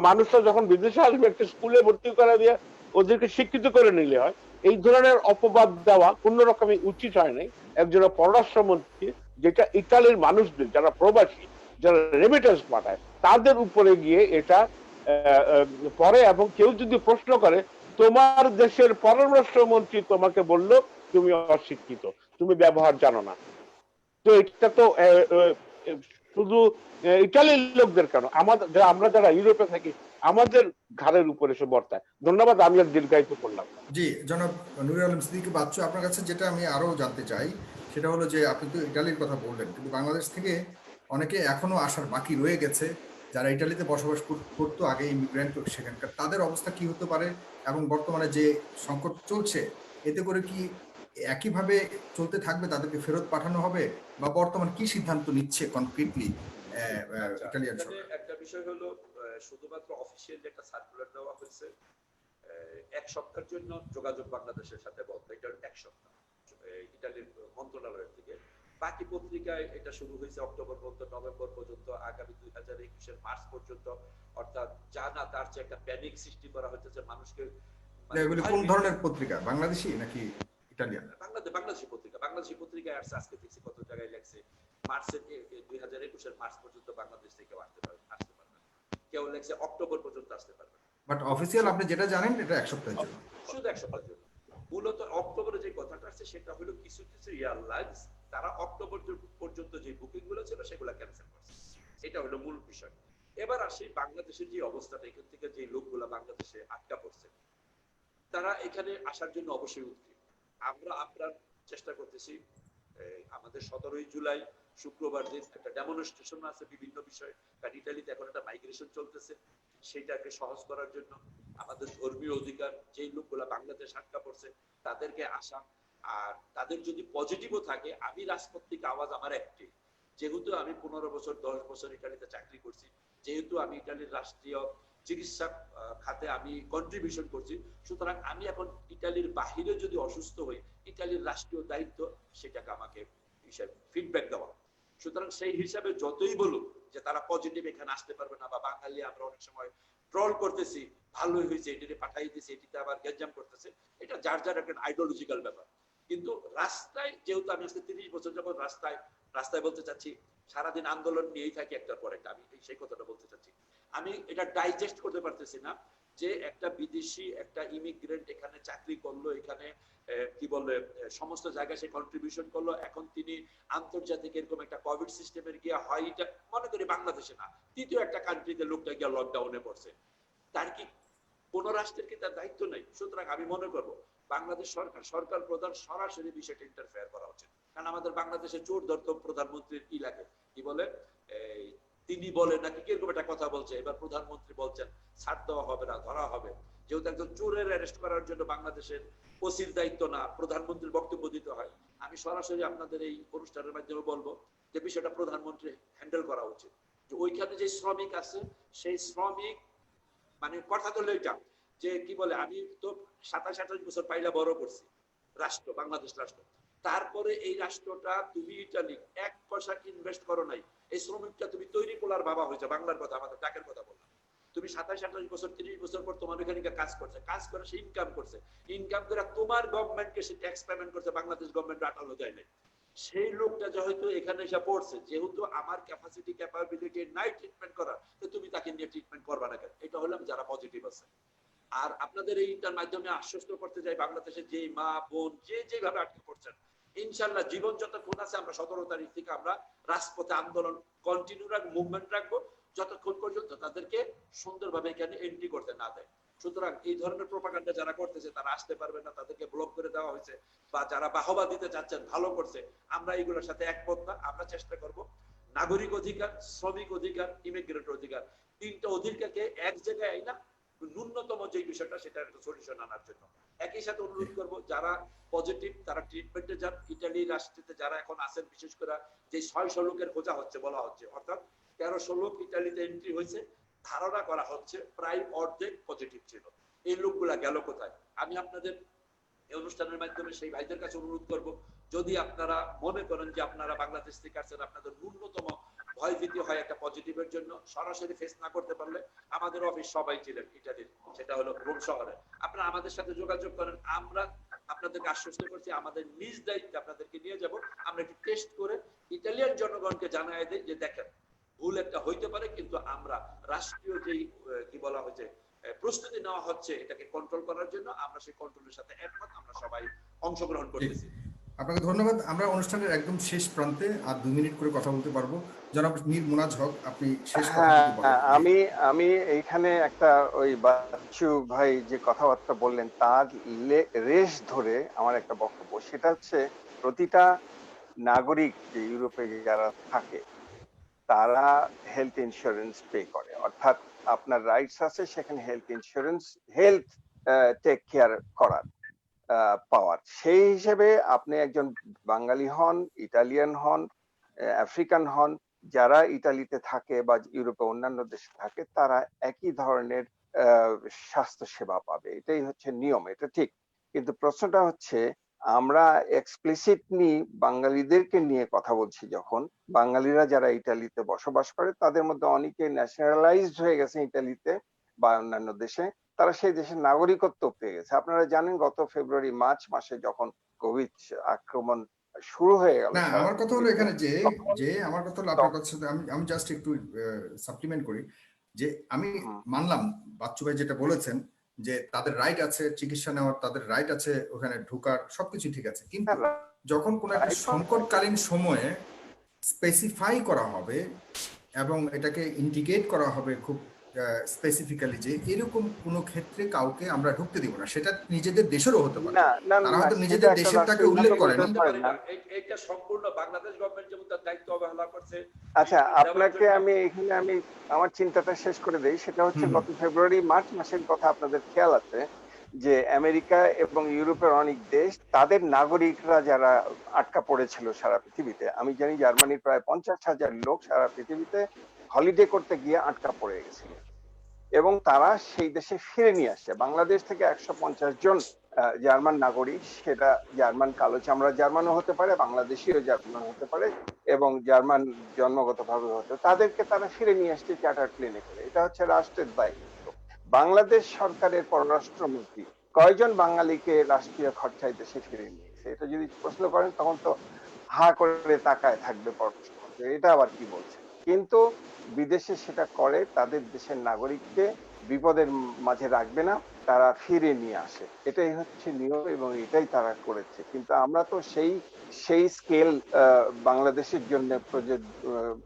মানুষরা যখন বিদেশে আসবে একটা স্কুলে ভর্তি করা দিয়ে ওদেরকে শিক্ষিত করে নিলে হয়। এই ধরনের অপবাদ দেওয়া কোন রকমই উচিত হয় নাই একজন পররাষ্ট্রমন্ত্রী, যেটা ইতালির মানুষদের যারা প্রবাসী, যারা রেমিটেন্স পাঠায় তাদের উপরে গিয়ে এটা পরে। এবং কেউ যদি প্রশ্ন করে, তোমার দেশের পররাষ্ট্রমন্ত্রী তোমাকে বলল তুমি অশিক্ষিত, তুমি ব্যবহার জানো না, তো এটা তো শুধু ইটালির লোকদের কেন, আমাদের আমরা যারা ইউরোপে থাকি আমাদের ঘাড়ের উপরে এসে বর্তায়। ধন্যবাদ, আমি আর দীর্ঘায়িত করলাম। জি জনাব নুরুল আলম সিদ্দিকী বাচ্চু, আপনার কাছে যেটা আমি আরো জানতে চাই সেটা হলো যে আপনি তো ইটালির কথা বললেন, কিন্তু বাংলাদেশ থেকে অনেকে এখনো আসার বাকি রয়ে গেছে, যারা ইটালিতে বসবাস করতো আগে, ইমিগ্রেন্ট সেখানকার, তাদের অবস্থা কি হতে পারে এবং বর্তমানে যে সংকট চলছে এতে করে কি একইভাবে চলতে থাকবে, তাদেরকে ফেরত পাঠানো হবে, বা বর্তমান কি সিদ্ধান্ত নিচ্ছে কনক্রিটলি ইটালিয়ান এখানে সরকার? একটা বিষয় হলো শুধুমাত্র অফিসিয়াল একটা সার্কুলার দেওয়া হয়েছে, এক সপ্তাহের জন্য যোগাযোগ বাংলাদেশের সাথে বন্ধ, এটা এক সপ্তাহ ইটালির মন্ত্রণালয়ের থেকে। বাকি পত্রিকায় এটা শুরু হয়েছে অক্টোবর পর্যন্ত, নভেম্বর পর্যন্ত, আগামী 2021 মার্চ পর্যন্ত। অর্থাৎ যা না তার চেয়ে একটা প্যানিক সৃষ্টি করা হচ্ছে যে মানুষকে, এগুলি কোন ধরনের পত্রিকা, বাংলাদেশি নাকি ইটালিয়ান? বাংলাদেশি পত্রিকায় আসছে, আজকে দেখছি কত জায়গায় লেখছে মার্চের 2021 মার্চ পর্যন্ত বাংলাদেশ থেকে আসতে পারবে, কেউ লেখছে অক্টোবর পর্যন্ত আসতে পারবে। বাট অফিসিয়াল আপনি যেটা জানেন এটা এক সপ্তাহের জন্য, শুধু এক সপ্তাহের জন্য। মূলত অক্টোবরে যে কথাটা আসছে সেটা হলো কিছু কিছু এয়ারলাইন্স তারা অক্টোবর পর্যন্ত যে বুকিং গুলো ছিল সেগুলো ক্যান্সেল করছে, এটা হলো মূল বিষয়। এবার আসি বাংলাদেশের যে অবস্থাটা, এখান থেকে যে লোকগুলা বাংলাদেশে আটকা পড়ছে তারা এখানে আসার জন্য অবশ্যই উদ্গ্রীব। আমরা আপনার চেষ্টা করতেছি, আমাদের 17 জুলাই শুক্রবার দিন একটা ডেমনস্ট্রেশন আছে বিভিন্ন বিষয়ে, কারণ ইটালিতে এখন একটা মাইগ্রেশন চলতেছে, সেটাকে সহজ করার জন্য আমাদের ধর্মীয় অধিকার, যেই লোকগুলা বাংলাদেশ আটকা পড়ছে তাদেরকে আসা, আর তাদের যদি পজিটিভও থাকে, আমি রাজপথ থেকে আওয়াজ আমার একটি, যেহেতু আমি 15 বছর 10 বছর ইটালিতে চাকরি করছি, যেহেতু আমি ইটালির রাষ্ট্রীয় চিকিৎসা খাতে আমি কন্ট্রিবিউশন করছি, সুতরাং আমি এখন ইটালির বাহিরে যদি অসুস্থ হই, ইটালির রাষ্ট্রীয় দায়িত্ব সেটাকে আমাকে ফিডব্যাক দেওয়া। সুতরাং সেই হিসাবে যতই বলুক যে তারা পজিটিভ এখানে আসতে পারবে না, বা বাঙালি আমরা অনেক সময় ট্রল করতেছি, ভালোই হয়েছে এটিতে পাঠাই দিয়েছে, এটিতে আবার গ্যাঞ্জাম করতেছে, এটা যার যার একটা আইডিওলজিক্যাল ব্যাপার। কিন্তু রাস্তায় যেহেতু আমি আজকে 30 বছর যাবত রাস্তায় বলতে চাচ্ছি, সারাদিন আন্দোলন নিয়েই থাকি একটার পর একটা, আমি সেই কথাটা বলতে চাচ্ছি, আমি এটা ডাইজেস্ট করতে পারতেছি না যে একটা বিদেশি একটা ইমিগ্রেন্ট এখানে চাকরি করলো, এখানে কি বলে সমস্ত জায়গায় সে কন্ট্রিবিউশন করলো, এখন তিনি আন্তর্জাতিক এরকম একটা কোভিড সিস্টেমের গিয়ে হয়, এটা মনে করি বাংলাদেশে না, তৃতীয় একটা কান্ট্রিতে লোকটা গিয়ে লকডাউনে পড়ছে, তার কি কোন রাষ্ট্রের কি তার দায়িত্ব নেই? সুতরাং আমি মনে করবো বাংলাদেশ সরকার প্রধান সরাসরি বিষয়টা ইন্টারফেয়ার করা উচিত। কারণ আমাদের বাংলাদেশে চোর ধরতো প্রধানমন্ত্রীর কি লাগে, কি বলে তিনি বলেন নাকি কিরকম একটা কথা বলছে, এবার প্রধানমন্ত্রী বলছেন ছাড় দেওয়া হবে না, ধরা হবে। যেহেতু একজন চোরের অ্যারেস্ট করার জন্য বাংলাদেশের ওসির দায়িত্ব না, প্রধানমন্ত্রীর বক্তব্য দিতে হয়। আমি সরাসরি আপনাদের এই অনুষ্ঠানের মাধ্যমে বলবো যে বিষয়টা প্রধানমন্ত্রী হ্যান্ডেল করা উচিত, যে ওইখানে যে শ্রমিক আছে সেই শ্রমিক, মানে কথা তো এটা যে কি বলে, আমি তো 27-28 বছর পাইলা বড় করছি রাষ্ট্র, বাংলাদেশ রাষ্ট্র, তারপরে এই রাষ্ট্রটা তুমি ইটালি 1 পয়সা ইনভেস্ট করো নাই, এই শ্রমিকটা তুমি তৈরি করার বাবা হয়েছে, বাংলার কথা, আমাদের টাকার কথা বললাম, তুমি 27-28 বছর 30 বছর পর তোমার ওখানে কাজ করছে, কাজ করে সে ইনকাম করছে, ইনকাম করে তোমার গভর্নমেন্টকে সে ট্যাক্স পেমেন্ট করছে, বাংলাদেশ গভর্নমেন্ট 18 দেয় নাই, সেই লোকটা যেহেতু এখানে এসে পড়ছে, যেহেতু আমার ক্যাপাসিটি ক্যাপাবিলিটি নাই ট্রিটমেন্ট করার, তো তুমি তাকে নিয়ে ট্রিটমেন্ট করবা না কেন? এটা হলাম যারা পজিটিভ আছে। আর আপনাদের এইটার মাধ্যমে আশ্বস্ত করতে যাই, বাংলাদেশে যে মা বোন যে যেভাবে আটকে পড়ছেন, ইনশাল্লাহ জীবন যতক্ষণ আছে আমরা 17 তারিখ থেকে আমরা রাজপথে আন্দোলন কন্টিনিউ রাখবো, মুভমেন্ট রাখবো, যতক্ষণ পর্যন্ত তাদেরকে সুন্দরভাবে এখানে এন্ট্রি করতে না দেয়। সুতরাং এই ধরনের প্রোপাগান্ডা যারা করতেছে তারা আসতে পারবে না, তাদেরকে ব্লক করে দেওয়া হয়েছে, বা যারা বাহবা দিতে চাচ্ছেন ভালো করছে, আমরা এইগুলোর সাথে একমত না। আমরা চেষ্টা করব নাগরিক অধিকার, শ্রমিক অধিকার, ইমিগ্রেন্ট অধিকার, তিনটা অধিকারকে এক জায়গায় আইনা ন্যূনতম যে বিষয়টা সেটা একটা সলিউশন আনার জন্য। একই সাথে অনুরোধ করব যারা পজিটিভ তারা ট্রিটমেন্টে যান। ইটালি রাষ্ট্রতে যারা এখন আছেন, বিশেষ করে যে 600 লোকের খোঁজা হচ্ছে বলা হচ্ছে, অর্থাৎ 1300 লোক ইটালিতে এন্ট্রি হয়েছে, ধারণা করা হচ্ছে প্রায় অর্ধেক পজিটিভ ছিল, এই লোকগুলা গেল কোথায়? আমি আপনাদের এই অনুষ্ঠানের মাধ্যমে সেই ভাইদের কাছে অনুরোধ করব, যদি আপনারা মনে করেন যে আপনারা বাংলাদেশ থেকে আসছেন, আপনাদের ন্যূনতম ভয়ভীতি হয় একটা পজিটিভের জন্য, সরাসরি ফেস না করতে পারলে আমাদের অফিস সবাই ছিলেন ইটালির, সেটা হলো রোম শহরে, আপনারা আমাদের সাথে যোগাযোগ করেন। আমরা আপনাদেরকে আশ্বস্ত করছি আমাদের নিজ দায়িত্বে আপনাদেরকে নিয়ে যাব। আমরা একটু টেস্ট করে ইটালিয়ান জনগণকে জানাই দিই যে দেখেন ভুল একটা হইতে পারে, কিন্তু আমরা রাষ্ট্রীয় যেই কি বলা হয়েছে প্রস্তুতি নেওয়া হচ্ছে এটাকে কন্ট্রোল করার জন্য, আমরা সেই কন্ট্রোলের সাথে একমত, আমরা সবাই অংশগ্রহণ করতেছি। আপনাকে ধন্যবাদ। আমরা অনুষ্ঠানের একদম শেষ প্রান্তে আর 2 মিনিট করে কথা বলতে পারবো। জনাব মীর মুনাজ হক, আপনি শেষ কথা বলেন। আমি এইখানে একটা ওই বাচ্চু ভাই যে কথাবার্তা বললেন তার রেশ ধরে আমার একটা বক্তব্য, সেটা হচ্ছে প্রতিটা নাগরিক যে ইউরোপে যারা থাকে তারা হেলথ ইন্স্যুরেন্স পে করে, অর্থাৎ আপনার রাইটস আছে সেখানে health insurance, health take care করার পাওয়ার। সেই হিসেবে আপনি একজন বাঙালি হন, ইটালিয়ান হন, আফ্রিকান হন, যারা ইতালিতে থাকে বা ইউরোপে অন্যান্য দেশে থাকে তারা একই ধরনের স্বাস্থ্য সেবা পাবে, এটাই হচ্ছে নিয়ম, এটা ঠিক। কিন্তু প্রশ্নটা হচ্ছে আমরা এক্সপ্লিসিটলি বাঙালিদেরকে নিয়ে কথা বলছি, যখন বাঙালিরা যারা ইতালিতে বসবাস করে তাদের মধ্যে অনেকে ন্যাশনালাইজড হয়ে গেছে ইতালিতে বা অন্যান্য দেশে, তারা সেই দেশের নাগরিকত্ব পেয়ে গেছে। আপনারা জানেন গত ফেব্রুয়ারি মার্চ মাসে যখন কোভিড আক্রমণ শুরু হয়ে গেল, না, আমার কথা হলো এখানে যে তখন- যে আমার কথা হলো আপনার কথার সাথে আমি জাস্ট একটু সাপ্লিমেন্ট করি যে আমি মানলাম বাচ্চু ভাই যেটা বলেছেন যে তাদের রাইট আছে চিকিৎসা নেওয়ার, তাদের রাইট আছে ওখানে ঢোকার, সবকিছু ঠিক আছে, কিন্তু যখন কোনো একটা সংকটকালীন সময়ে স্পেসিফাই করা হবে এবং এটাকে ইন্ডিকেট করা হবে খুব স্পেসিফিক্যালি যে এরকম কোনো ক্ষেত্রে কাউকে আমরা ঢুকতে দিব না, সেটা নিজেদের দেশেরও হতে পারে, তারা হয়তো নিজেদের দেশেরটাকে উল্লেখ করেনি। এটা সম্পূর্ণ বাংলাদেশ গভর্নমেন্ট যেমন তার দায়িত্ব অবহেলা করছে। আচ্ছা, আপনাকে আমি এখানে আমার চিন্তাটা শেষ করে দেই, সেটা হচ্ছে গত ফেব্রুয়ারি মার্চ মাসের কথা আপনাদের খেয়াল আছে যে আমেরিকা এবং ইউরোপের অনেক দেশ তাদের নাগরিকরা যারা আটকা পড়েছিল সারা পৃথিবীতে, আমি জানি জার্মানির প্রায় 50,000 লোক সারা পৃথিবীতে হলিডে করতে গিয়ে আটকা পড়ে গেছিল এবং তারা সেই দেশে ফিরে নিয়ে আসছে। বাংলাদেশ থেকে 150 জন জার্মান নাগরিক, সেটা জার্মান কালো চামড়া জার্মানও হতে পারে, বাংলাদেশিও জার্মান হতে পারে এবং জার্মান জন্মগতভাবে হতে, তাদেরকে তারা ফিরে নিয়ে আসছে চার্টার প্লেনে করে। এটা হচ্ছে রাষ্ট্রের দায়িত্ব। বাংলাদেশ সরকারের পররাষ্ট্রমন্ত্রী কয়জন বাঙালিকে রাষ্ট্রীয় খরচায় দেশে ফিরে নিয়েছে? এটা যদি প্রশ্ন করেন তখন তো হা করে তাকায় থাকবে পররাষ্ট্রমন্ত্রী, এটা আবার কি বলছে। কিন্তু বিদেশে সেটা করে, তাদের দেশের নাগরিককে বিপদের মাঝে রাখবে না, তারা ফিরে নিয়ে আসে, এটাই হচ্ছে নিয়ম এবং এটাই তারা করেছে। কিন্তু আমরা তো সেই স্কেল বাংলাদেশের জন্য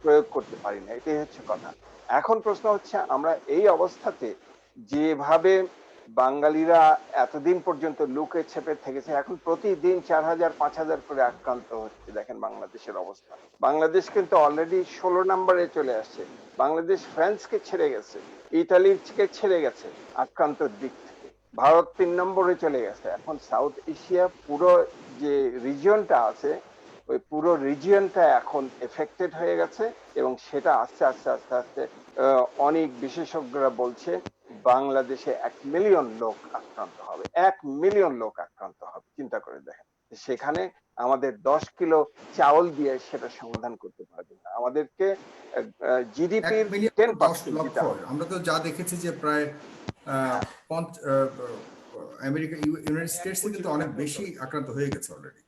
প্রয়োগ করতে পারি না, এটাই হচ্ছে কথা। এখন প্রশ্ন হচ্ছে আমরা এই অবস্থাতে যেভাবে বাঙালিরা এতদিন পর্যন্ত লুকে ছেপে থেকেছে, এখন প্রতিদিন 4,000 5,000 করে আক্রান্ত হচ্ছে। দেখেন বাংলাদেশের অবস্থা, বাংলাদেশ কিন্তু অলরেডি 16 নম্বরে চলে আসছে। বাংলাদেশ ফ্রান্সকে ছেড়ে গেছে, ইতালিকে ছেড়ে গেছে আক্রান্তর দিক থেকে, ভারত 3 নম্বরে চলে গেছে। এখন সাউথ এশিয়া পুরো যে রিজিয়নটা আছে, ওই পুরো রিজিয়নটা এখন এফেক্টেড হয়ে গেছে এবং সেটা আস্তে আস্তে আস্তে আস্তে অনেক বিশেষজ্ঞরা বলছে বাংলাদেশে 1 মিলিয়ন লোক আক্রান্ত হবে, 1 মিলিয়ন লোক আক্রান্ত হবে। চিন্তা করে দেখেন, সেখানে আমাদের 10 কিলো চাউল দিয়ে সেটা সমাধান করতে পারবে না, আমাদেরকে জিডিপির 10% দিতে হবে। আমরা তো যা দেখেছি যে প্রায় আমেরিকা ইউনাইটেড স্টেটস কিন্তু অনেক বেশি আক্রান্ত হয়ে গেছে অলরেডি।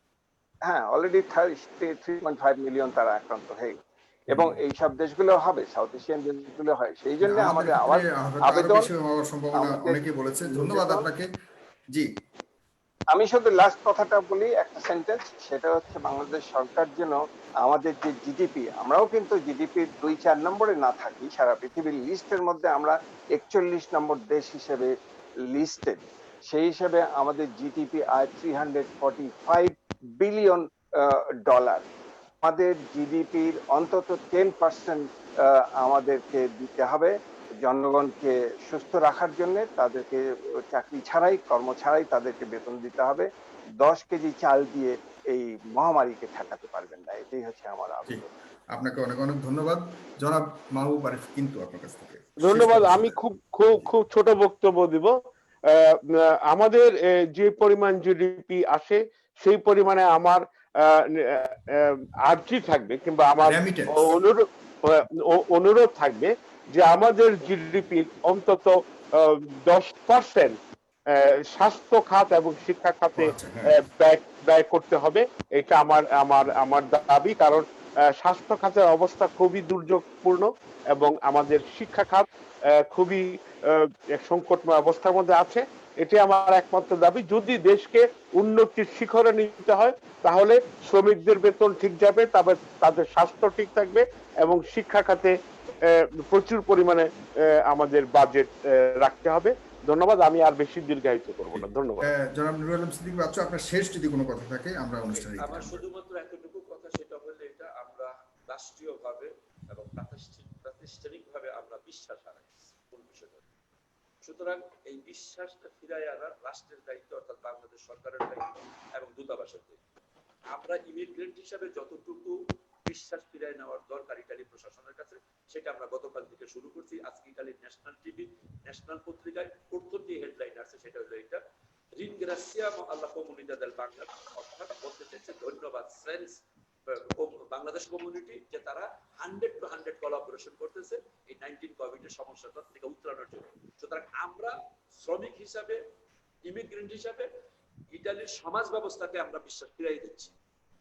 হ্যাঁ, অলরেডি 3.5 মিলিয়ন তারা আক্রান্ত হয়ে গেছে এবং এইসব দেশগুলো হবে, সাউথ এশিয়ান দেশগুলো হয়। সেই জন্য আমাদের আবেদন হওয়ার সম্ভাবনা অনেকেই বলেছে। ধন্যবাদ আপনাকে। জি, আমি শুধু লাস্ট কথাটা বলি, একটা সেন্টেন্স, সেটা হচ্ছে বাংলাদেশ সরকার যেন আমাদের যে জিডিপি, আমরাও কিন্তু জিডিপির 2-4 নম্বরে না থাকি, সারা পৃথিবীর লিস্টের মধ্যে আমরা 41 নম্বর দেশ হিসেবে লিস্টেড, সেই হিসেবে আমাদের জিডিপি আয় $345 বিলিয়ন। আমাদের জিডিপির অন্তত 10% আমাদেরকে দিতে হবে জনগণকে সুস্থ রাখার জন্য, তাদেরকে চাকরি ছাড়াই, কর্ম ছাড়াই তাদেরকে বেতন দিতে হবে। 10 কেজি চাল দিয়ে এই মহামারীকে ঠেকাতে পারবেন না, এটাই হচ্ছে আমার আবেদন। আপনাকে অনেক অনেক ধন্যবাদ। জনাব মাহবুব আরিফ, কিন্তু আপনার কাছ থেকে ধন্যবাদ। আমি খুব খুব খুব ছোট বক্তব্য দিব। আমাদের যে পরিমাণ জিডিপি আসে সেই পরিমাণে আমার আর্জি থাকবে কিংবা আমার Remittance। অনুরোধ থাকবে যে আমাদের জিডিপির অন্তত 10% স্বাস্থ্য খাত এবং শিক্ষা খাতে আচ্ছা, হ্যাঁ। ব্যয় করতে হবে। এটা আমার দাবি, কারণ স্বাস্থ্য খাতের অবস্থা খুবই দুর্যোগপূর্ণ এবং আমাদের শিক্ষা খাত খুবই সংকটময় অবস্থার মধ্যে আছে। এটি আমার একমাত্র দাবি। যদি দেশকে উন্নতির শিখরে নিতে হয় তাহলে শ্রমিকদের বেতন ঠিক যাবে, তবে তাদের স্বাস্থ্য ঠিক থাকবে এবং শিক্ষা খাতে প্রচুর পরিমাণে আমাদের বাজেট রাখতে হবে। ধন্যবাদ, আমি আর বেশি দীর্ঘায়িত করবো না। ধন্যবাদ। জনাব নুরুল আলম সিদ্দিকী বাচ্চু, আপনার শেষ যদি কোনো কথা থাকে আমরা অনুষ্ঠানে আমার শুধুমাত্র এতটুকু কথা, সেটা হলো এটা আমরা রাষ্ট্রীয়ভাবে এবং প্রাতিষ্ঠানিকভাবে আমরা বিশ্বাস হারাইছি কোন বিষয়টা। সুতরাং এই বিশ্বাসটা ফিরাই আনার রাষ্ট্রের দায়িত্ব, অর্থাৎ বাংলাদেশ সরকারের দায়িত্ব এবং দূতাবাসের দায়িত্ব। আমরা ইমিগ্রেন্ট হিসাবে যতটুকু বিশ্বাস ফিরাই নেওয়ার দরকার ইটালি প্রশাসনের কাছে, সেটা আমরা গতকাল থেকে শুরু করছি। আজকে ইটালির ন্যাশনাল টিভি, ন্যাশনাল পত্রিকায় প্রথম যে হেডলাইন আছে সেটা হলো এটা, রিনগ্রাসিয়ামো আল্লা কোমুনিদা দেল বাংলা, অর্থাৎ বলতে চাইছে ধন্যবাদ ফ্রেন্ডস বাংলাদেশ কমিউনিটি, যে তারা 100% কোলাবোরেশন করতেছে এই 19 কোভিডের সমস্যাটা থেকে উত্তরণের জন্য। সুতরাং আমরা শ্রমিক হিসাবে, ইমিগ্রেন্ট হিসাবে ইটালির সমাজ ব্যবস্থাকে আমরা বিশ্বাস ফিরাই দিচ্ছি,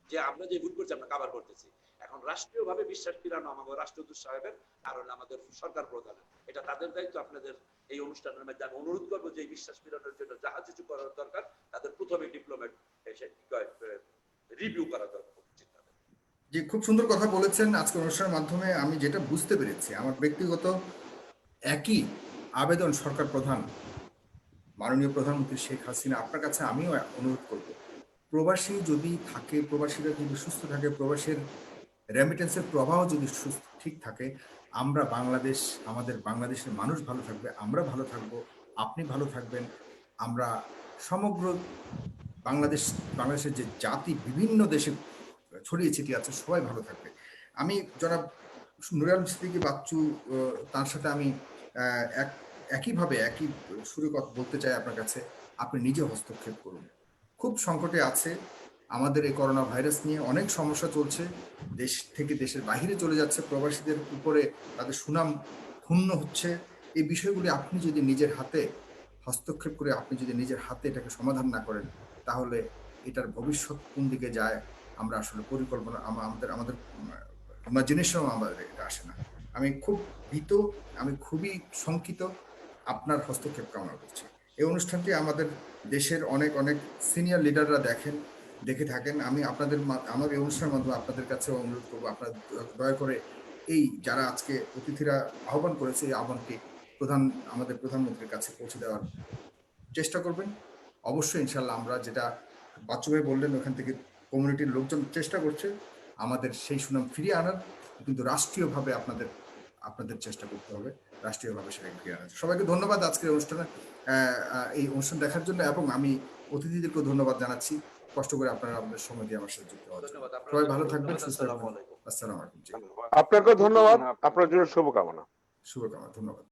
যে আমরা যে ভুল করছি আমরা কাভার করতেছি। এখন রাষ্ট্রীয়ভাবে বিশ্বাস ফিরানো আমাদের রাষ্ট্রদূত সাহেবের আর আমাদের সরকার প্রধানের, এটা তাদের দায়িত্ব। আপনাদের এই অনুষ্ঠানের মধ্যে আমি অনুরোধ করবো যে বিশ্বাস ফিরানোর জন্য যাহা কিছু করার দরকার তাদের প্রথমে ডিপ্লোমেট এসে রিভিউ করা দরকার। যে খুব সুন্দর কথা বলেছেন আজকে অনুষ্ঠানের মাধ্যমে। আমি যেটা বুঝতে পেরেছি, আমার ব্যক্তিগত একই আবেদন সরকার প্রধান মাননীয় প্রধানমন্ত্রী শেখ হাসিনা, আপনার কাছে আমিও অনুরোধ করব, প্রবাসী যদি থাকে, প্রবাসীরা যদি সুস্থ থাকে, প্রবাসের রেমিটেন্সের প্রবাহ যদি ঠিক থাকে, আমরা বাংলাদেশ, আমাদের বাংলাদেশের মানুষ ভালো থাকবে, আমরা ভালো থাকবো, আপনি ভালো থাকবেন, আমরা সমগ্র বাংলাদেশের যে জাতি বিভিন্ন দেশে ছড়িয়ে ছিটিয়ে আছে সবাই ভালো থাকবে। আমি জনাব নুরুল আলম সিদ্দিকী বাচ্চু, তার সাথে আমি একইভাবে একই সুরে কথা বলতে চাই আপনার কাছে, আপনি নিজে হস্তক্ষেপ করুন। খুব সংকটে আছে আমাদের এই করোনা ভাইরাস নিয়ে, অনেক সমস্যা চলছে, দেশ থেকে দেশের বাইরে চলে যাচ্ছে, প্রবাসীদের উপরে তাদের সুনাম ক্ষুণ্ণ হচ্ছে। এই বিষয়গুলি আপনি যদি নিজের হাতে হস্তক্ষেপ করে, আপনি যদি নিজের হাতে এটাকে সমাধান না করেন, তাহলে এটার ভবিষ্যৎ কোন দিকে যায় আমরা আসলে পরিকল্পনা আমাদের ইমাজিনেশনও আমাদের এটা আসে না। আমি খুব ভীত, আমি খুবই শঙ্কিত, আপনার হস্তক্ষেপ কামনা করছি। এই অনুষ্ঠানটি আমাদের দেশের অনেক অনেক সিনিয়র লিডাররা দেখে থাকেন। আমি আমার এই অনুষ্ঠানের মাধ্যমে আপনাদের কাছে অনুরোধ করবো, আপনারা দয়া করে এই যারা আজকে অতিথিরা আহ্বান করেছে, এই আহ্বানটি আমাদের প্রধানমন্ত্রীর কাছে পৌঁছে দেওয়ার চেষ্টা করবেন। অবশ্যই ইনশাল্লাহ আমরা যেটা বাচ্চু ভাই বললেন, ওখান থেকে কমিউনিটির লোকজন চেষ্টা করছে আমাদের সেই সুনাম ফিরিয়ে আনার, কিন্তু রাষ্ট্রীয়ভাবে আপনাদের চেষ্টা করতে হবে, রাষ্ট্রীয়ভাবে সেটা ফিরিয়ে আনার। সবাইকে ধন্যবাদ আজকের অনুষ্ঠানে এই অনুষ্ঠান দেখার জন্য, এবং আমি অতিথিদেরকেও ধন্যবাদ জানাচ্ছি, কষ্ট করে আপনারা আপনাদের সময় দিয়ে আমার সাথে যুক্ত হওয়ার জন্য। সবাই ভালো থাকবেন, সুস্থ থাকবেন। আসসালামু আলাইকুম। আপনাকেও ধন্যবাদ, আপনার জন্য শুভকামনা। শুভকামনা, ধন্যবাদ।